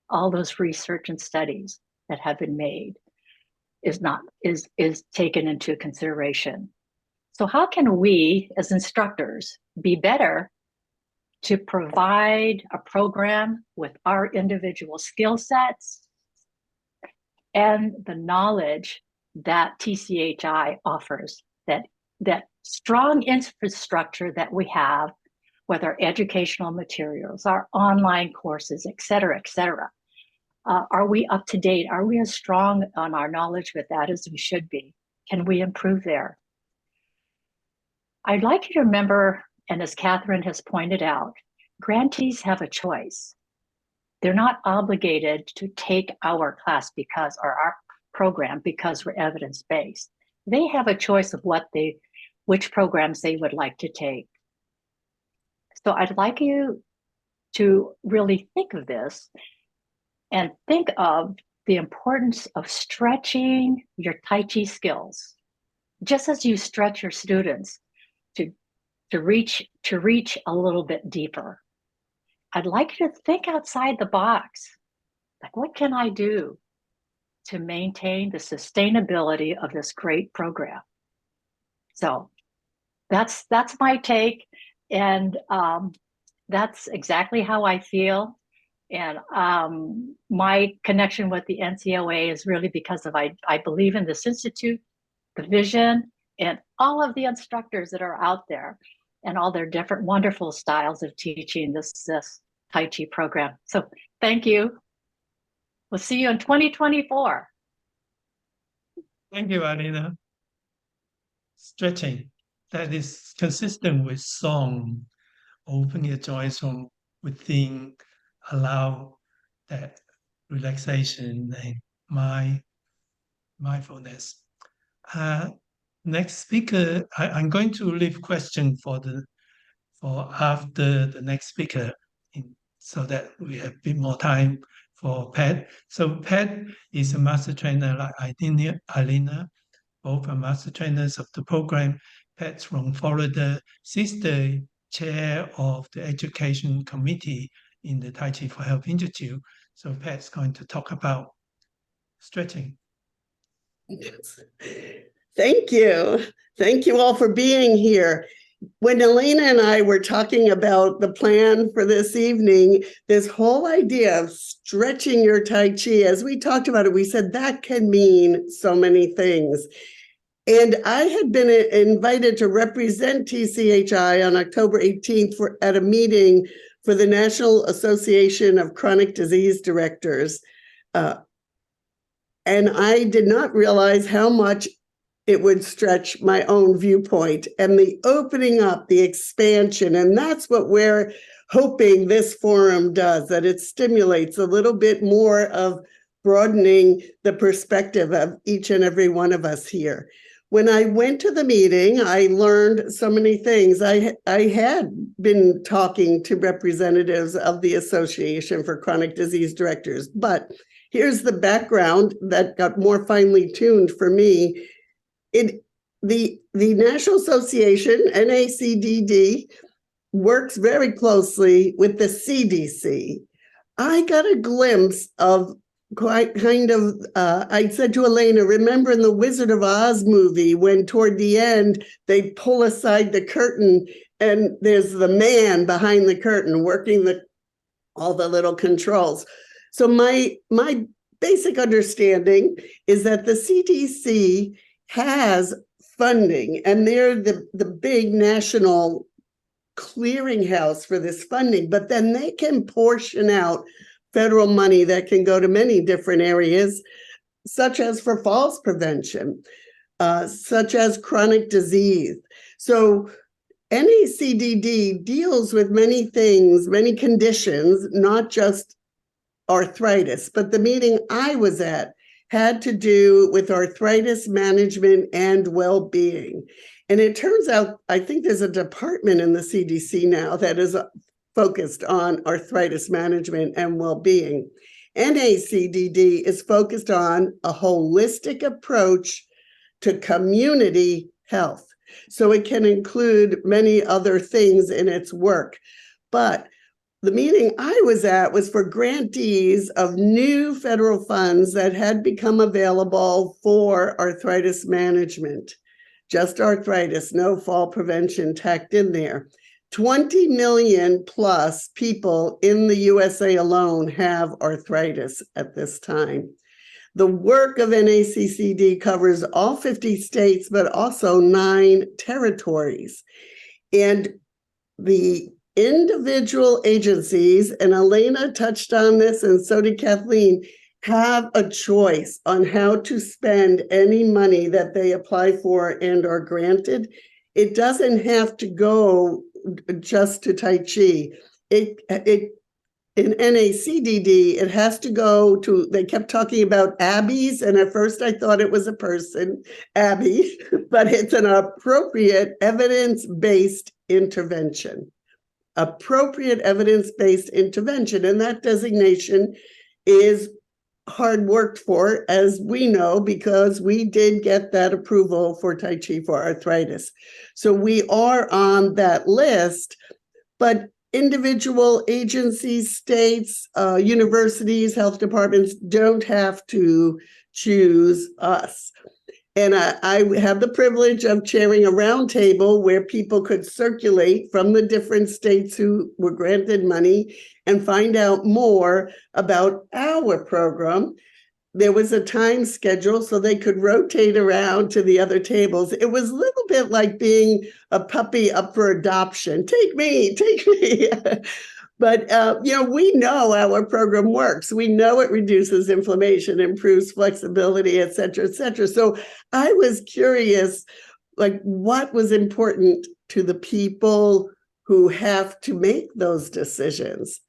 All those research and studies that have been made is taken into consideration. So how can we as instructors be better to provide a program with our individual skill sets and the knowledge that TCHI offers, that strong infrastructure that we have with our educational materials, our online courses, et cetera, et cetera. Are we up to date? Are we as strong on our knowledge with that as we should be? Can we improve there? I'd like you to remember, and as Catherine has pointed out, grantees have a choice. They're not obligated to take our class or our program because we're evidence-based. They have a choice of which programs they would like to take. So I'd like you to really think of this and think of the importance of stretching your Tai Chi skills, just as you stretch your students to reach a little bit deeper. I'd like you to think outside the box. Like, what can I do to maintain the sustainability of this great program? So that's my take, and that's exactly how I feel. And my connection with the NCOA is really because of I believe in this institute, the vision, and all of the instructors that are out there, and all their different wonderful styles of teaching this Tai Chi program. So thank you. We'll see you in 2024. Thank you, Alina. Stretching, that is consistent with song, open your joints from within, allow that relaxation and mindfulness. Next speaker, I'm going to leave question for after the next speaker, so that we have a bit more time for Pat. So Pat is a master trainer like Alina, both are master trainers of the program. Pat's from Florida. She's the chair of the education committee in the Tai Chi for Health Institute. So Pat's going to talk about stretching. Thank you. Thank you all for being here. When Elena and I were talking about the plan for this evening, this whole idea of stretching your Tai Chi, as we talked about it, we said that can mean so many things. And I had been invited to represent TCHI on October 18th at a meeting for the National Association of Chronic Disease Directors. And I did not realize how much it would stretch my own viewpoint and the opening up, the expansion. And that's what we're hoping this forum does, that it stimulates a little bit more of broadening the perspective of each and every one of us here. When I went to the meeting, I learned so many things. I had been talking to representatives of the Association for Chronic Disease Directors, but here's the background that got more finely tuned for me. The National Association, NACDD, works very closely with the CDC. I got a glimpse of I said to Elena, remember in the Wizard of Oz movie when toward the end they pull aside the curtain and there's the man behind the curtain working all the little controls. So my basic understanding is that the CDC has funding, and they're the big national clearinghouse for this funding, but then they can portion out federal money that can go to many different areas, such as for falls prevention, such as chronic disease. So NACDD deals with many things, many conditions, not just arthritis, but the meeting I was at had to do with arthritis management and well-being. And it turns out, I think there's a department in the CDC now that is focused on arthritis management and well-being. NACDD is focused on a holistic approach to community health. So it can include many other things in its work. But the meeting I was at was for grantees of new federal funds that had become available for arthritis management. Just arthritis, no fall prevention tacked in there. 20 million plus people in the USA alone have arthritis at this time. The work of NACCD covers all 50 states, but also 9 territories. And the individual agencies, and Elena touched on this, and so did Kathleen, have a choice on how to spend any money that they apply for and are granted. It doesn't have to go just to Tai Chi. In NACDD, it has to go to, they kept talking about ABBYs, and at first I thought it was a person, Abby, but it's an appropriate evidence-based intervention. Appropriate evidence-based intervention, and that designation is hard worked for, as we know, because we did get that approval for Tai Chi for arthritis. So we are on that list, but individual agencies, states, universities, health departments don't have to choose us. And I have the privilege of chairing a roundtable where people could circulate from the different states who were granted money and find out more about our program. There was a time schedule so they could rotate around to the other tables. It was a little bit like being a puppy up for adoption. Take me, take me. But, we know our program works. We know it reduces inflammation, improves flexibility, et cetera, et cetera. So I was curious, what was important to the people who have to make those decisions.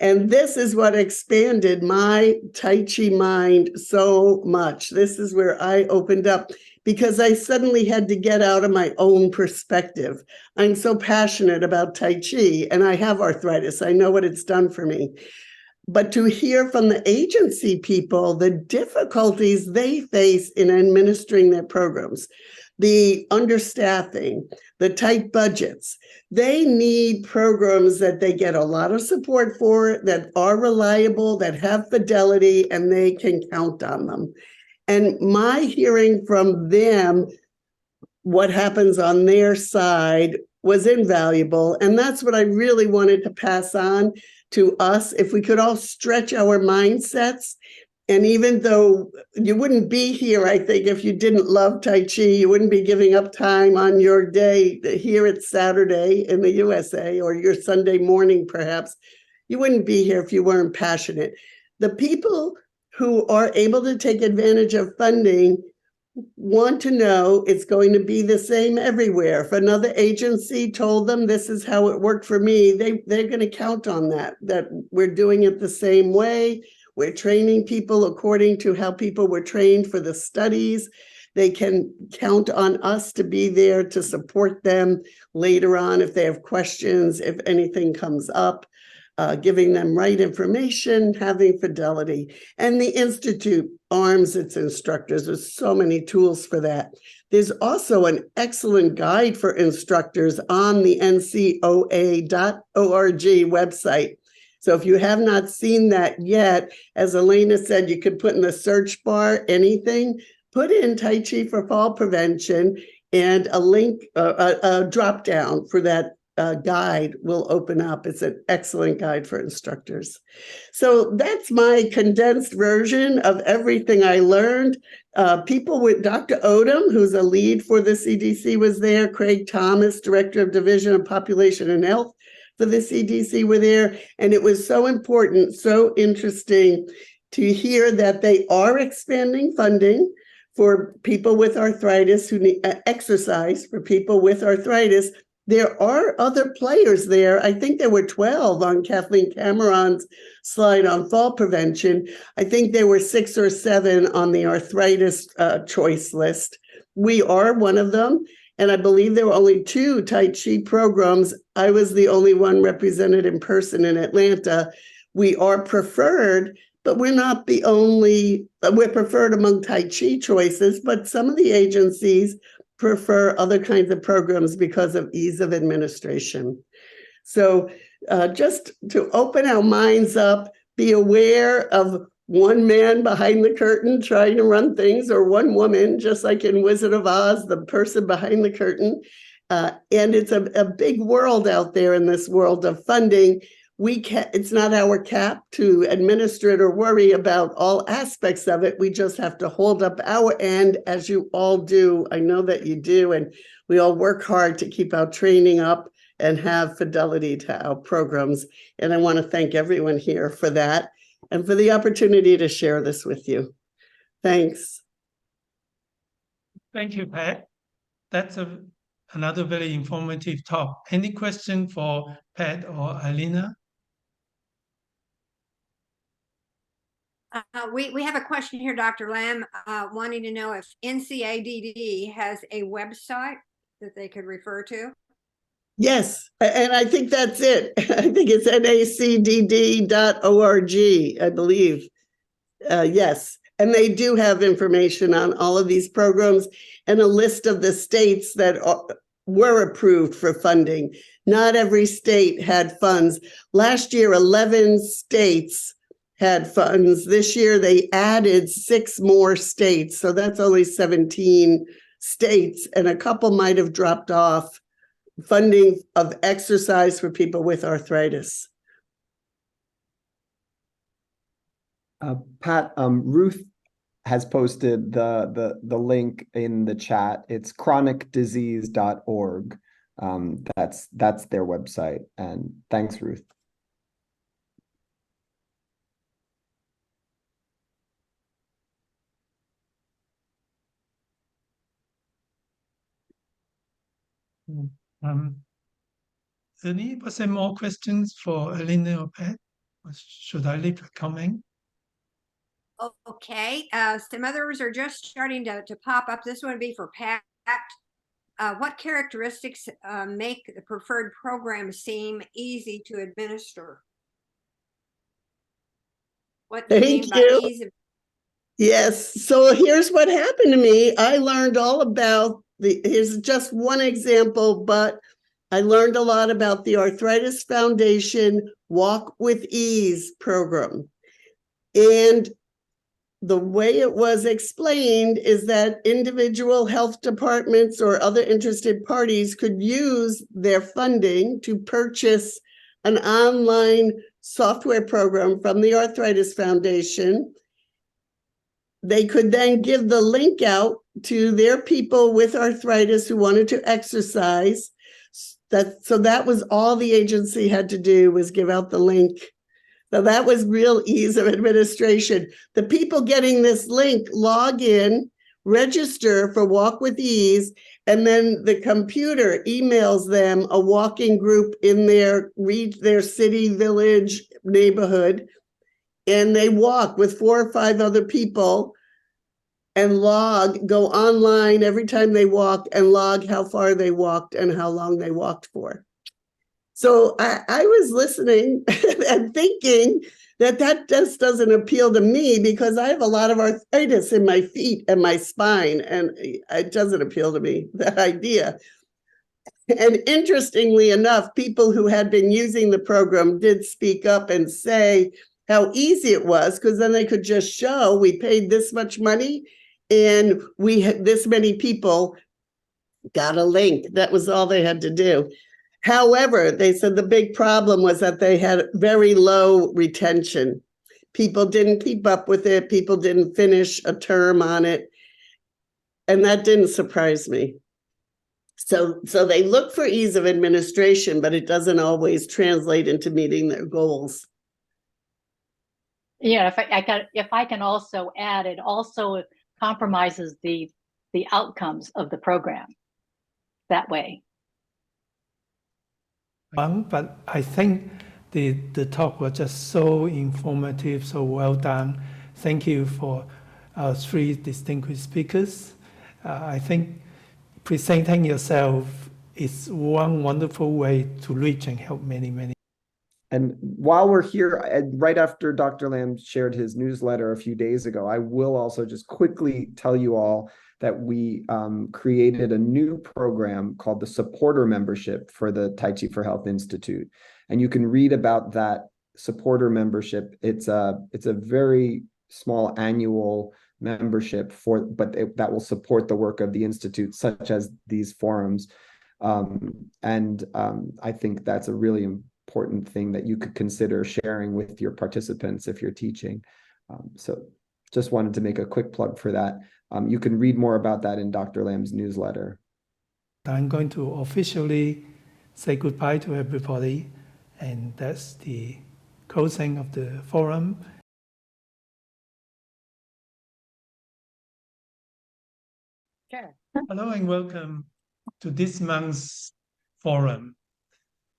And this is what expanded my Tai Chi mind so much. This is where I opened up, because I suddenly had to get out of my own perspective. I'm so passionate about Tai Chi, and I have arthritis. I know what it's done for me. But to hear from the agency people, the difficulties they face in administering their programs, the understaffing, the tight budgets, they need programs that they get a lot of support for, that are reliable, that have fidelity, and they can count on them. And my hearing from them what happens on their side was invaluable. And that's what I really wanted to pass on to us. If we could all stretch our mindsets, and even though you wouldn't be here, I think, if you didn't love Tai Chi, you wouldn't be giving up time on your day. Here it's Saturday in the USA, or your Sunday morning, perhaps. You wouldn't be here if you weren't passionate. The people who are able to take advantage of funding want to know it's going to be the same everywhere. If another agency told them this is how it worked for me, they're going to count on that we're doing it the same way. We're training people according to how people were trained for the studies. They can count on us to be there to support them later on if they have questions, if anything comes up, giving them right information, having fidelity. And the Institute arms its instructors with so many tools for that. There's also an excellent guide for instructors on the NCOA.org website. So if you have not seen that yet, as Elena said, you could put in the search bar anything, put in Tai Chi for fall prevention, and a link, a drop down for that guide will open up. It's an excellent guide for instructors. So that's my condensed version of everything I learned. People with Dr. Odom, who's a lead for the CDC, was there. Craig Thomas, Director of Division of Population and Health for the CDC, were there. And it was so important, so interesting to hear that they are expanding funding for people with arthritis who need exercise for people with arthritis. There are other players there. I think there were 12 on Kathleen Cameron's slide on fall prevention. I think there were 6 or 7 on the arthritis choice list. We are one of them. And I believe there were only 2 Tai Chi programs. I was the only one represented in person in Atlanta. We are preferred, but we're not the only, we're preferred among Tai Chi choices, but some of the agencies prefer other kinds of programs because of ease of administration. So just to open our minds up, be aware of one man behind the curtain trying to run things, or one woman, just like in Wizard of Oz, the person behind the curtain. And it's a big world out there in this world of funding. It's not our cap to administer it or worry about all aspects of it. We just have to hold up our end, as you all do. I know that you do, and we all work hard to keep our training up and have fidelity to our programs. And I want to thank everyone here for that and for the opportunity to share this with you. Thanks. Thank you, Pat. That's another very informative talk. Any question for Pat or Alina? We have a question here, Dr. Lam, wanting to know if NCADD has a website that they could refer to. Yes, and I think that's it. I think it's nacdd.org, I believe. Yes, and they do have information on all of these programs and a list of the states that were approved for funding. Not every state had funds. Last year, 11 states had funds. This year, they added 6 more states. So that's only 17 states, and a couple might have dropped off funding of exercise for people with arthritis. Pat, Ruth has posted the link in the chat. It's chronicdisease.org. That's their website. And thanks, Ruth. Any more questions for Alina or Pat? Or should I leave a comment? Okay, some others are just starting to pop up. This one would be for Pat. What characteristics make the preferred program seem easy to administer? What do you mean by ease of? Yes, so here's what happened to me. I learned all about here's just one example, but I learned a lot about the Arthritis Foundation Walk with Ease program. And the way it was explained is that individual health departments or other interested parties could use their funding to purchase an online software program from the Arthritis Foundation. They could then give the link out to their people with arthritis who wanted to exercise. So that was all the agency had to do, was give out the link. So that was real ease of administration. The people getting this link log in, register for Walk with Ease, and then the computer emails them a walking group in their city, village, neighborhood, and they walk with 4 or 5 other people and go online every time they walk and log how far they walked and how long they walked for. So I was listening and thinking that just doesn't appeal to me because I have a lot of arthritis in my feet and my spine, and it doesn't appeal to me, that idea. And interestingly enough, people who had been using the program did speak up and say how easy it was, because then they could just show we paid this much money and we had this many people got a link. That was all they had to do. However, they said the big problem was that they had very low retention. People didn't keep up with it. People didn't finish a term on it. And that didn't surprise me. So they look for ease of administration, but it doesn't always translate into meeting their goals. Yeah, if I can also add, it also compromises the outcomes of the program that way. But I think the talk was just so informative, so well done. Thank you for our three distinguished speakers. I think presenting yourself is one wonderful way to reach and help many, many. And while we're here, right after Dr. Lam shared his newsletter a few days ago, I will also just quickly tell you all that we created a new program called the Supporter Membership for the Tai Chi for Health Institute. And you can read about that supporter membership. It's a very small annual membership that will support the work of the Institute, such as these forums. I think that's a really important thing that you could consider sharing with your participants if you're teaching. So just wanted to make a quick plug for that. You can read more about that in Dr. Lam's newsletter. I'm going to officially say goodbye to everybody, and that's the closing of the forum. Sure. Hello and welcome to this month's forum.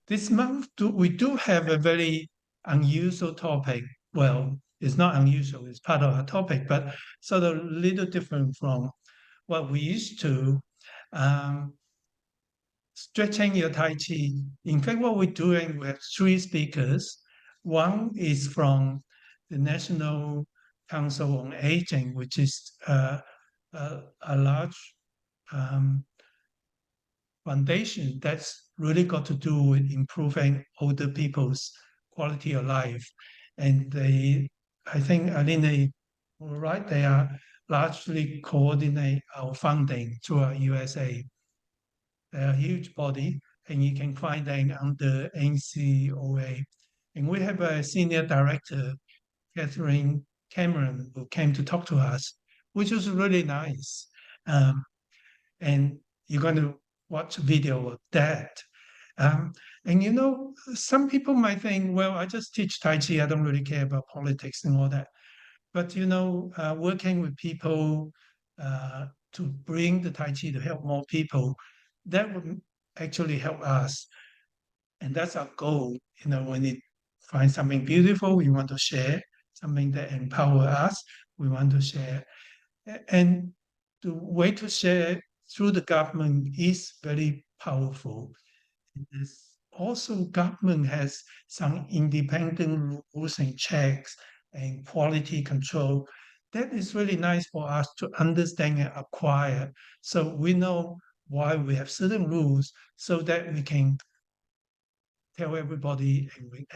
This month, we do have a very unusual topic. Well, it's not unusual, it's part of our topic, but sort of a little different from what we used to. Stretching your Tai Chi. In fact, what we're doing, we have three speakers. One is from the National Council on Aging, which is a large foundation that's really got to do with improving older people's quality of life. And I think Aline, right, they are largely coordinate our funding throughout USA. They're a huge body, and you can find them under NCOA. And we have a senior director, Kathleen Cameron, who came to talk to us, which was really nice. And you're going to watch a video of that. And you know, some people might think, well, I just teach Tai Chi, I don't really care about politics and all that. But you know, working with people to bring the Tai Chi to help more people, that would actually help us. And that's our goal. You know, when we find something beautiful, we want to share, something that empower us, we want to share. And the way to share through the government is very powerful. Also, government has some independent rules and checks and quality control. That is really nice for us to understand and acquire. So we know why we have certain rules so that we can tell everybody, and we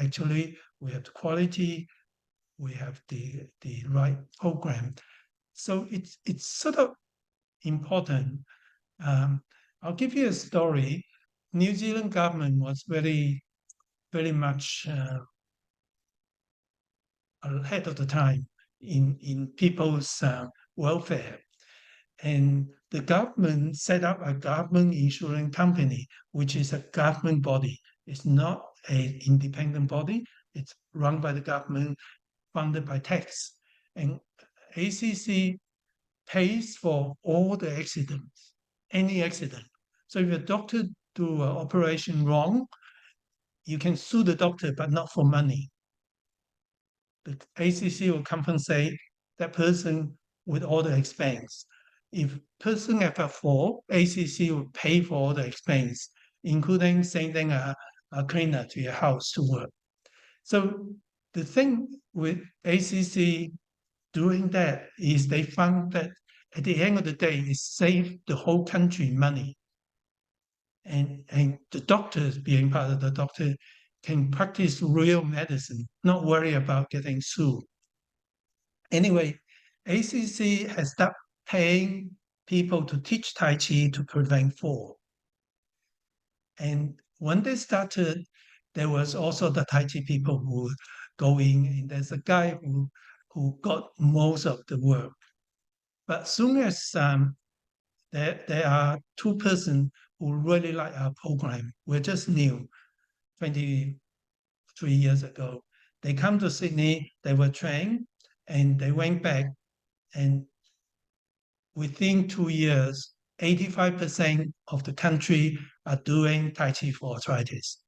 have the quality, we have the right program. So it's sort of important. I'll give you a story. New Zealand government was very, very much ahead of the time in people's welfare. And the government set up a government insurance company, which is a government body. It's not an independent body. It's run by the government, funded by tax. And ACC pays for all the accidents, any accident. So if a doctor do an operation wrong, you can sue the doctor, but not for money. The ACC will compensate that person with all the expense. If person ever fall, ACC will pay for all the expense, including sending a cleaner to your house to work. So the thing with ACC doing that is they found that at the end of the day, it saved the whole country money. And the doctors, being part of the doctor, can practice real medicine, not worry about getting sued. Anyway, ACC has stopped paying people to teach Tai Chi to prevent fall. And when they started, there was also the Tai Chi people who go in, and there's a guy who got most of the work. But soon as there are two persons who really like our program, we're just new, 23 years ago. They come to Sydney, they were trained, and they went back, and within 2 years, 85% of the country are doing Tai Chi for arthritis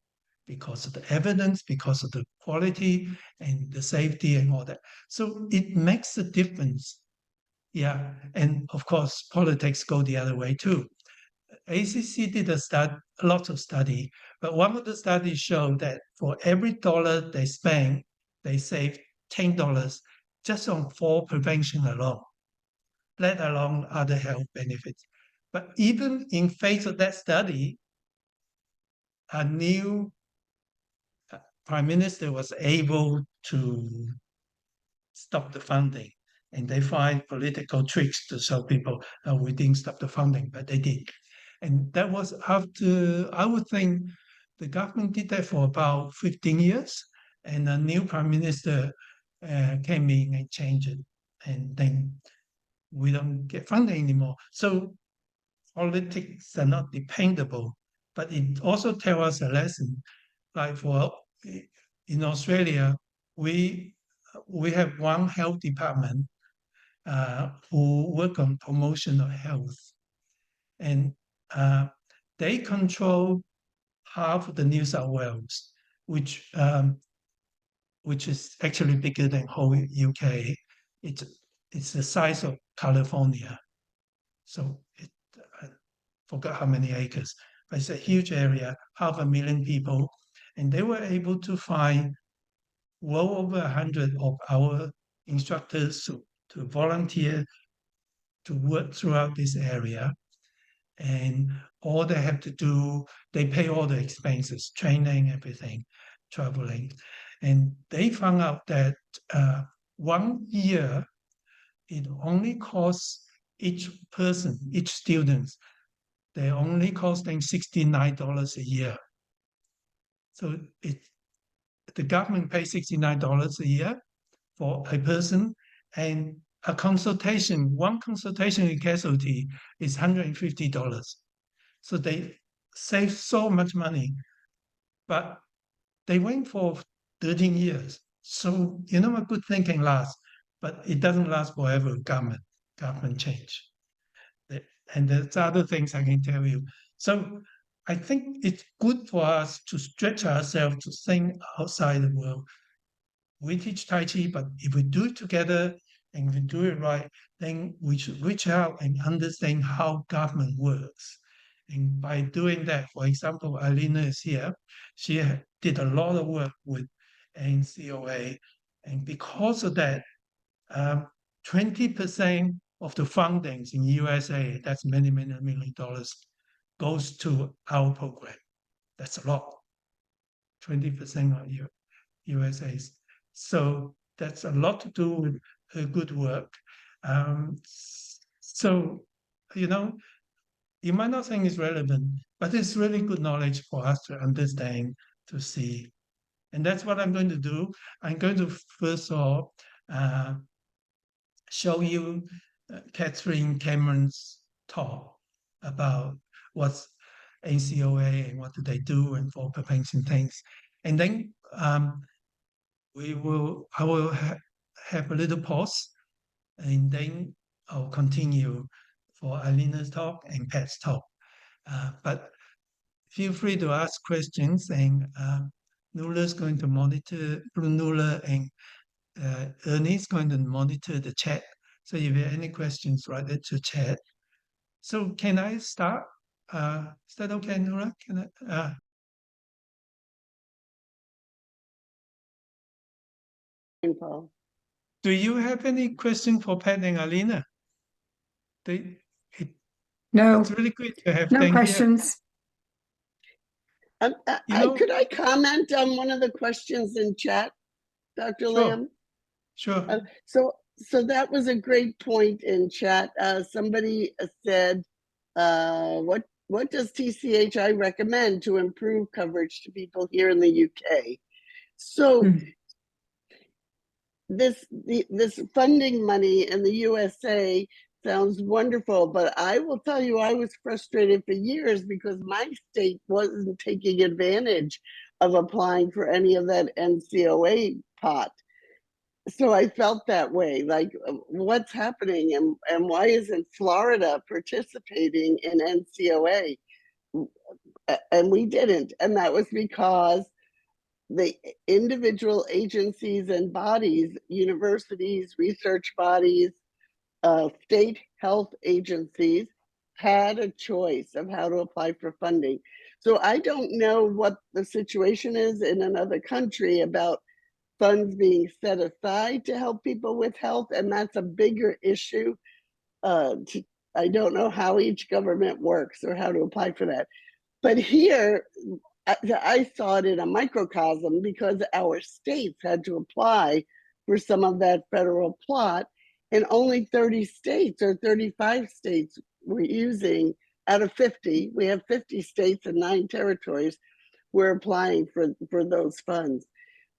because of the evidence, because of the quality and the safety and all that. So it makes a difference. Yeah, and of course, politics go the other way too. ACC did lots of study, but one of the studies showed that for every dollar they spend, they save $10 just on fall prevention alone, let alone other health benefits. But even in face of that study, a new prime minister was able to stop the funding. And they find political tricks to show people we didn't stop the funding, but they did. And that was after, I would think, the government did that for about 15 years, and a new prime minister came in and changed it. And then we don't get funding anymore. So politics are not dependable, but it also tells us a lesson. Like in Australia, we have one health department who work on promotion of health, and they control half of the New South Wales, which is actually bigger than whole UK. It's the size of California, so I forgot how many acres, but it's a huge area, 500,000 people, and they were able to find well over 100 of our instructors to volunteer to work throughout this area. And all they have to do, they pay all the expenses, training, everything, traveling. And they found out that 1 year, it only costs each person, each student, they're only costing $69 a year. So the government pays $69 a year for a person, and a consultation, one consultation in casualty is $150. So they save so much money, but they went for 13 years. So, a good thing can last, but it doesn't last forever, government change. And there's other things I can tell you. So I think it's good for us to stretch ourselves to think outside the world. We teach Tai Chi, but if we do it together and if we do it right, then we should reach out and understand how government works. And by doing that, for example, Alina is here. She did a lot of work with NCOA. And because of that, 20% of the fundings in USA, that's many, many million dollars, goes to our program. That's a lot. 20% of USA's. So that's a lot to do with her good work. So, you might not think it's relevant, but it's really good knowledge for us to understand, to see. And that's what I'm going to do. I'm going to first of all show you Kathleen Cameron's talk about what's NCOA and what do they do and for prevention things. And then I will have a little pause, and then I'll continue for Alina's talk and Pat's talk. But feel free to ask questions, and Nula's going to monitor, Nula and Ernie's going to monitor the chat. So if you have any questions, write it to chat. So can I start? Is that okay, Nora? Can I? Paul. Do you have any question for Pat and Alina? No, It's really good to have no them here. questions. Could I comment on one of the questions in chat, Dr. Sure. Lamb? Sure. So that was a great point in chat. Somebody said, what does TCHI recommend to improve coverage to people here in the UK? So this funding money in the USA sounds wonderful, but I will tell you, I was frustrated for years because my state wasn't taking advantage of applying for any of that NCOA pot. So I felt that way, like what's happening and why isn't Florida participating in NCOA? And we didn't, and that was because the individual agencies and bodies, universities, research bodies, state health agencies had a choice of how to apply for funding. So I don't know what the situation is in another country about funds being set aside to help people with health, and that's a bigger issue. I don't know how each government works or how to apply for that. But here, I saw it in a microcosm because our states had to apply for some of that federal plot, and only 30 states or 35 states were using out of 50. We have 50 states and 9 territories were applying for those funds.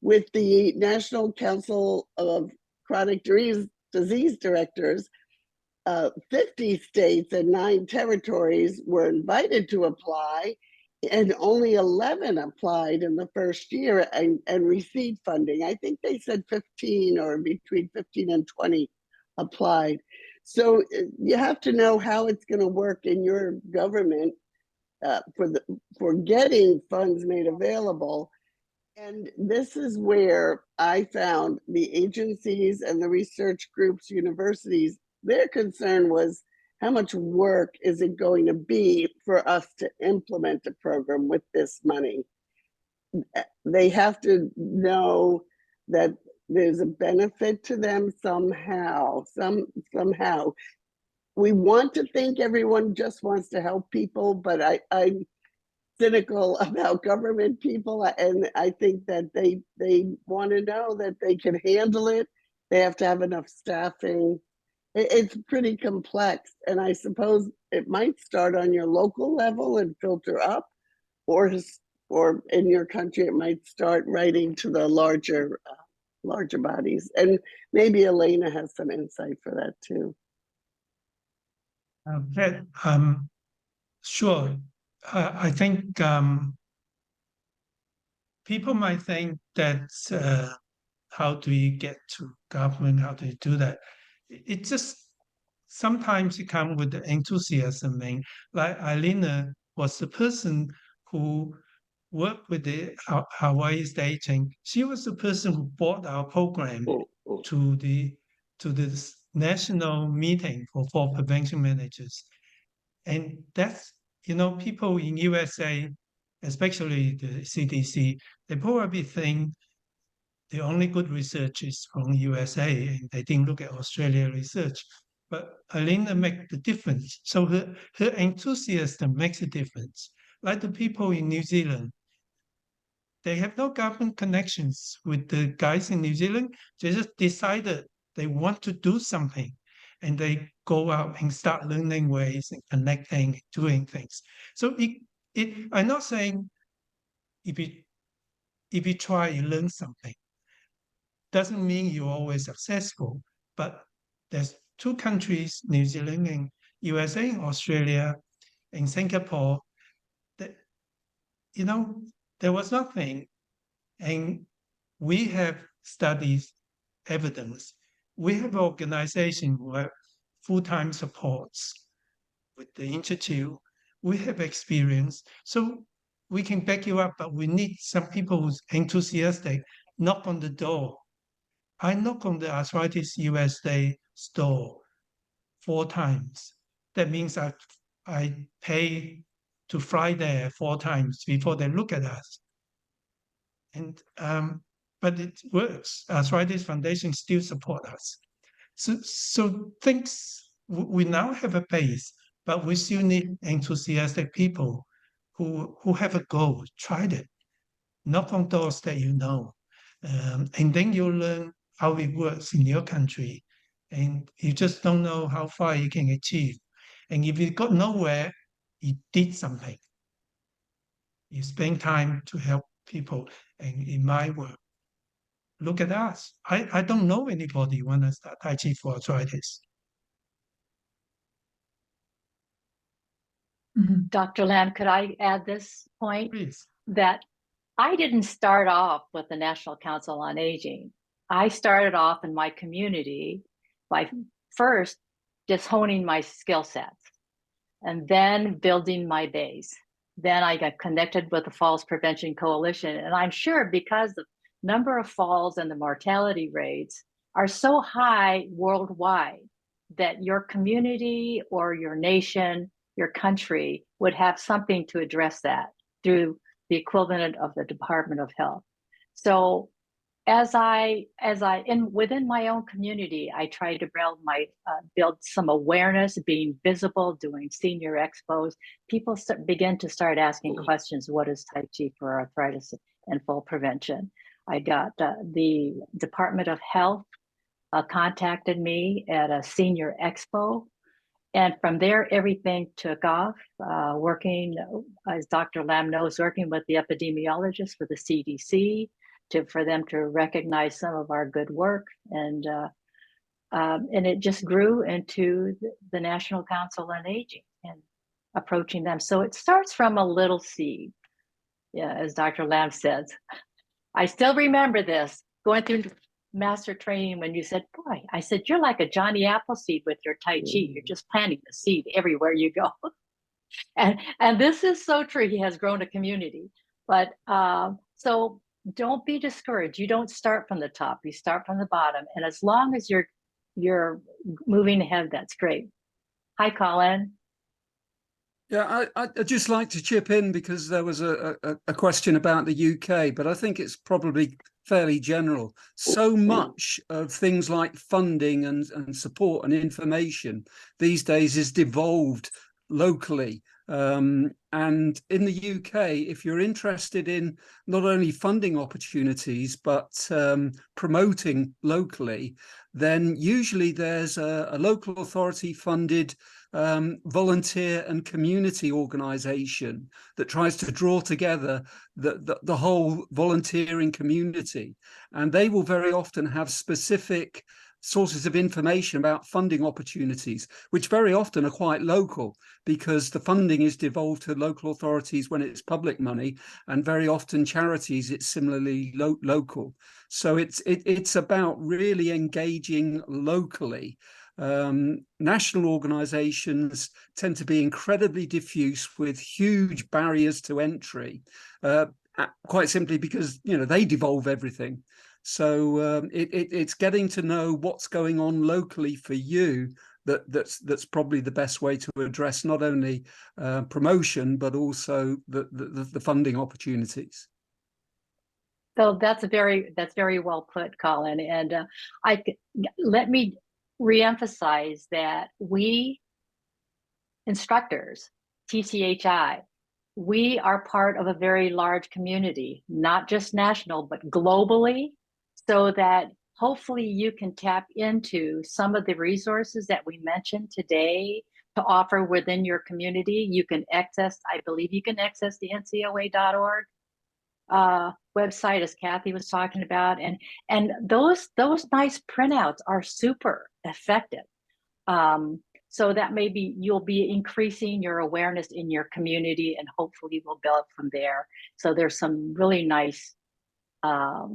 With the National Council of Chronic Disease Directors, 50 states and 9 territories were invited to apply, and only 11 applied in the first year and received funding. I think they said 15 or between 15 and 20 applied. So you have to know how it's going to work in your government for getting funds made available. And this is where I found the agencies and the research groups, universities, their concern was how much work is it going to be for us to implement a program with this money? They have to know that there's a benefit to them somehow. We want to think everyone just wants to help people, but I'm cynical about government people, and I think that they want to know that they can handle it. They have to have enough staffing. It's pretty complex, and I suppose it might start on your local level and filter up, or in your country it might start writing to the larger bodies. And maybe Elena has some insight for that too. Sure. I think people might think that how do you get to government? How do you do that? It just sometimes it comes with the enthusiasm. Like Alina was the person who worked with the Hawaii staging. She was the person who brought our program to the national meeting for fall prevention managers. And that's, people in USA, especially the CDC, they probably think the only good research is from USA, and they didn't look at Australia research. But Alina made the difference. So her enthusiasm makes a difference. Like the people in New Zealand, they have no government connections with the guys in New Zealand. They just decided they want to do something, and they go out and start learning ways and connecting, doing things. So I'm not saying if you try, you learn something. Doesn't mean you're always successful, but there's 2 countries, New Zealand and USA, Australia and Singapore, that, there was nothing. And we have studies, evidence. We have an organization where full-time supports with the Institute. We have experience. So we can back you up, but we need some people who's enthusiastic, knock on the door I knock on the Arthritis USA store 4 times. That means I pay to fly there 4 times before they look at us. And but it works. Arthritis Foundation still support us. So things, we now have a base, but we still need enthusiastic people who have a goal, tried it, knock on doors that you know, and then you learn how it works in your country, and you just don't know how far you can achieve. And if you got nowhere, you did something. You spend time to help people, and in my work, look at us. I don't know anybody want to start Tai Chi for arthritis. Dr. Lam, could I add this point? Please. That I didn't start off with the National Council on Aging. I started off in my community by first just honing my skill sets and then building my base. Then I got connected with the Falls Prevention Coalition. And I'm sure because the number of falls and the mortality rates are so high worldwide that your community or your nation, your country would have something to address that through the equivalent of the Department of Health. So within my own community, I try to build some awareness, being visible, doing senior expos. People begin to start asking questions. What is Tai Chi for arthritis and fall prevention? I got the Department of Health contacted me at a senior expo. And from there, everything took off, working, as Dr. Lam knows, working with the epidemiologists for the CDC for them to recognize some of our good work. And it just grew into the National Council on Aging and approaching them. So it starts from a little seed, yeah, as Dr. Lam says. I still remember this, going through master training when you said, boy, I said, you're like a Johnny Appleseed with your Tai Chi. You're just planting the seed everywhere you go. and this is so true. He has grown a community. But so don't be discouraged. You don't start from the top. You start from the bottom. And as long as you're moving ahead, that's great. Hi, Colin. Yeah, I'd just like to chip in because there was a question about the UK, but I think it's probably fairly general. So much of things like funding and support and information these days is devolved locally. And in the UK, if you're interested in not only funding opportunities, but promoting locally, then usually there's a local authority funded volunteer and community organization that tries to draw together the whole volunteering community. And they will very often have specific sources of information about funding opportunities, which very often are quite local because the funding is devolved to local authorities when it's public money, and very often charities, it's similarly local. So it's about really engaging locally. National organizations tend to be incredibly diffuse with huge barriers to entry, quite simply because, you know, they devolve everything. So it's getting to know what's going on locally for you that's probably the best way to address not only promotion but also the funding opportunities. So that's very well put, Colin. And let me reemphasize that we instructors, TCHI, we are part of a very large community, not just national, but globally, so that hopefully you can tap into some of the resources that we mentioned today to offer within your community. You can access, I believe you can access the NCOA.org website, as Kathy was talking about, and those nice printouts are super effective. So that maybe you'll be increasing your awareness in your community, and hopefully we'll build from there. So there's some really nice help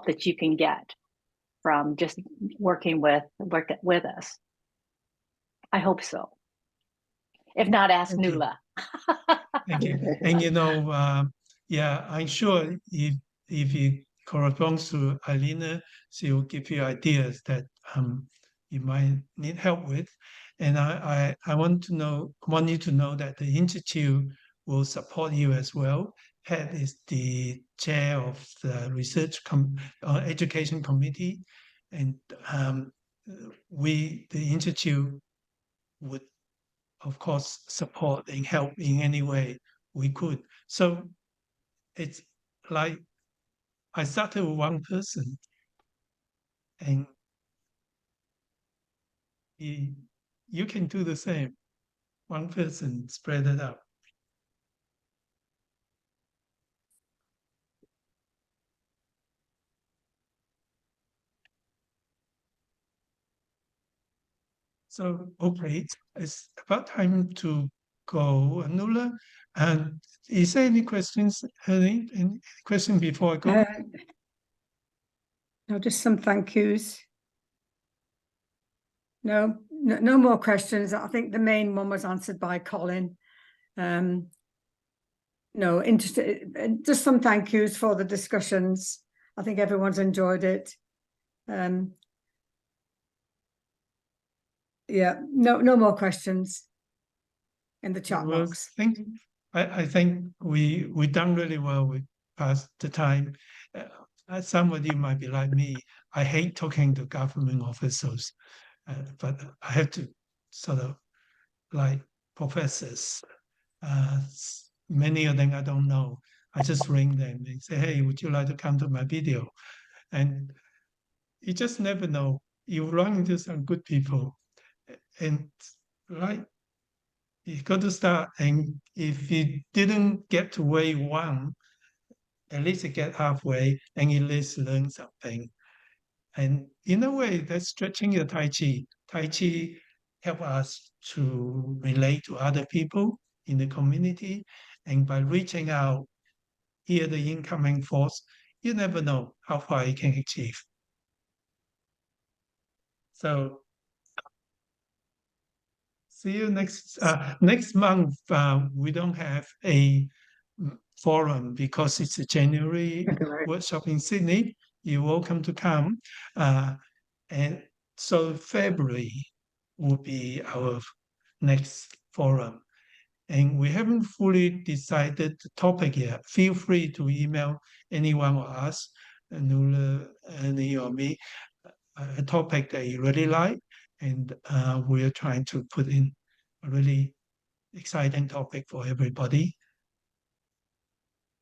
that you can get from just working with us. I hope so. If not, ask Nuala. Thank you. And you know, yeah, I'm sure if if it corresponds to Alina, she will give you ideas that you might need help with. And I want you to know that the Institute will support you as well. Head is the chair of the education committee, and the Institute would, of course, support and help in any way we could. So it's like I started with one person, and you can do the same. One person, spread it out. So, okay, it's about time to go, Anula. And is there any questions? Any question before I go? No, just some thank yous. No more questions. I think the main one was answered by Colin. No, interested. Just some thank yous for the discussions. I think everyone's enjoyed it. Yeah, no more questions in the chat box. I think we done really well. We passed the time. Some of you might be like me. I hate talking to government officials, but I have to sort of like professors. Many of them I don't know. I just ring them and say, "Hey, would you like to come to my video?" And you just never know. You run into some good people, and right, you got to start. And if you didn't get to wave one, at least you get halfway and at least learn something. And in a way, that's stretching your Tai Chi. Tai Chi help us to relate to other people in the community. And by reaching out, hear the incoming force, you never know how far you can achieve. So see you next month. We don't have a forum because it's a January workshop in Sydney. You're welcome to come. And so February will be our next forum. And we haven't fully decided the topic yet. Feel free to email anyone or us, Anula, Annie, or me, a topic that you really like. And we're trying to put in a really exciting topic for everybody.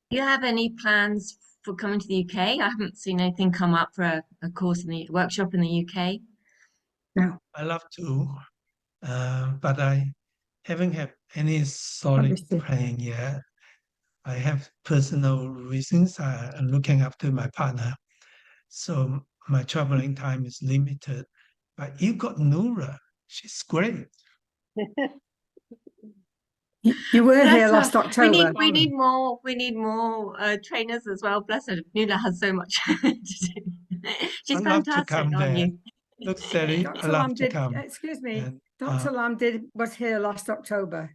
Do you have any plans for coming to the UK? I haven't seen anything come up for a course in the workshop in the UK. No. I love to, but I haven't had any solid plan yet. I have personal reasons. I'm looking after my partner, so my traveling time is limited. But you got Nura. She's great. You were here last October. We need more trainers as well. Bless her. Nula has so much to do. She's fantastic, aren't you? Look, Sally, I love to come. Excuse me, Dr. Lam was here last October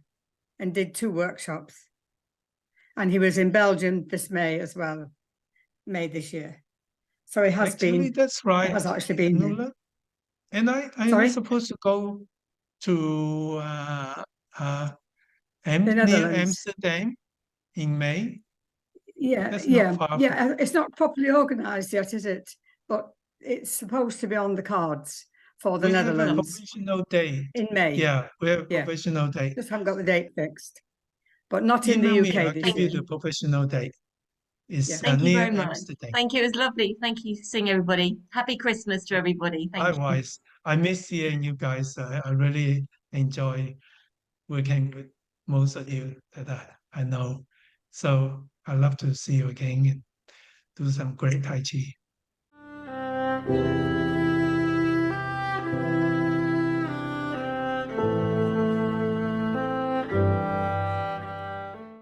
and did 2 workshops. And he was in Belgium this May as well, May this year. So he has been. That's right. Has actually been. Nula. And I was supposed to go to near Amsterdam in May. Yeah, It's not properly organised yet, is it? But it's supposed to be on the cards for the Netherlands. We have a provisional date. In May. Yeah, we have a provisional date. Just haven't got the date fixed. But not in the UK. I'll give you the provisional date. Thank you very much. Thank you. It was lovely. Thank you, seeing everybody. Happy Christmas to everybody. Likewise. I miss seeing you guys. I really enjoy working with most of you that I know. So I love to see you again and do some great Tai Chi.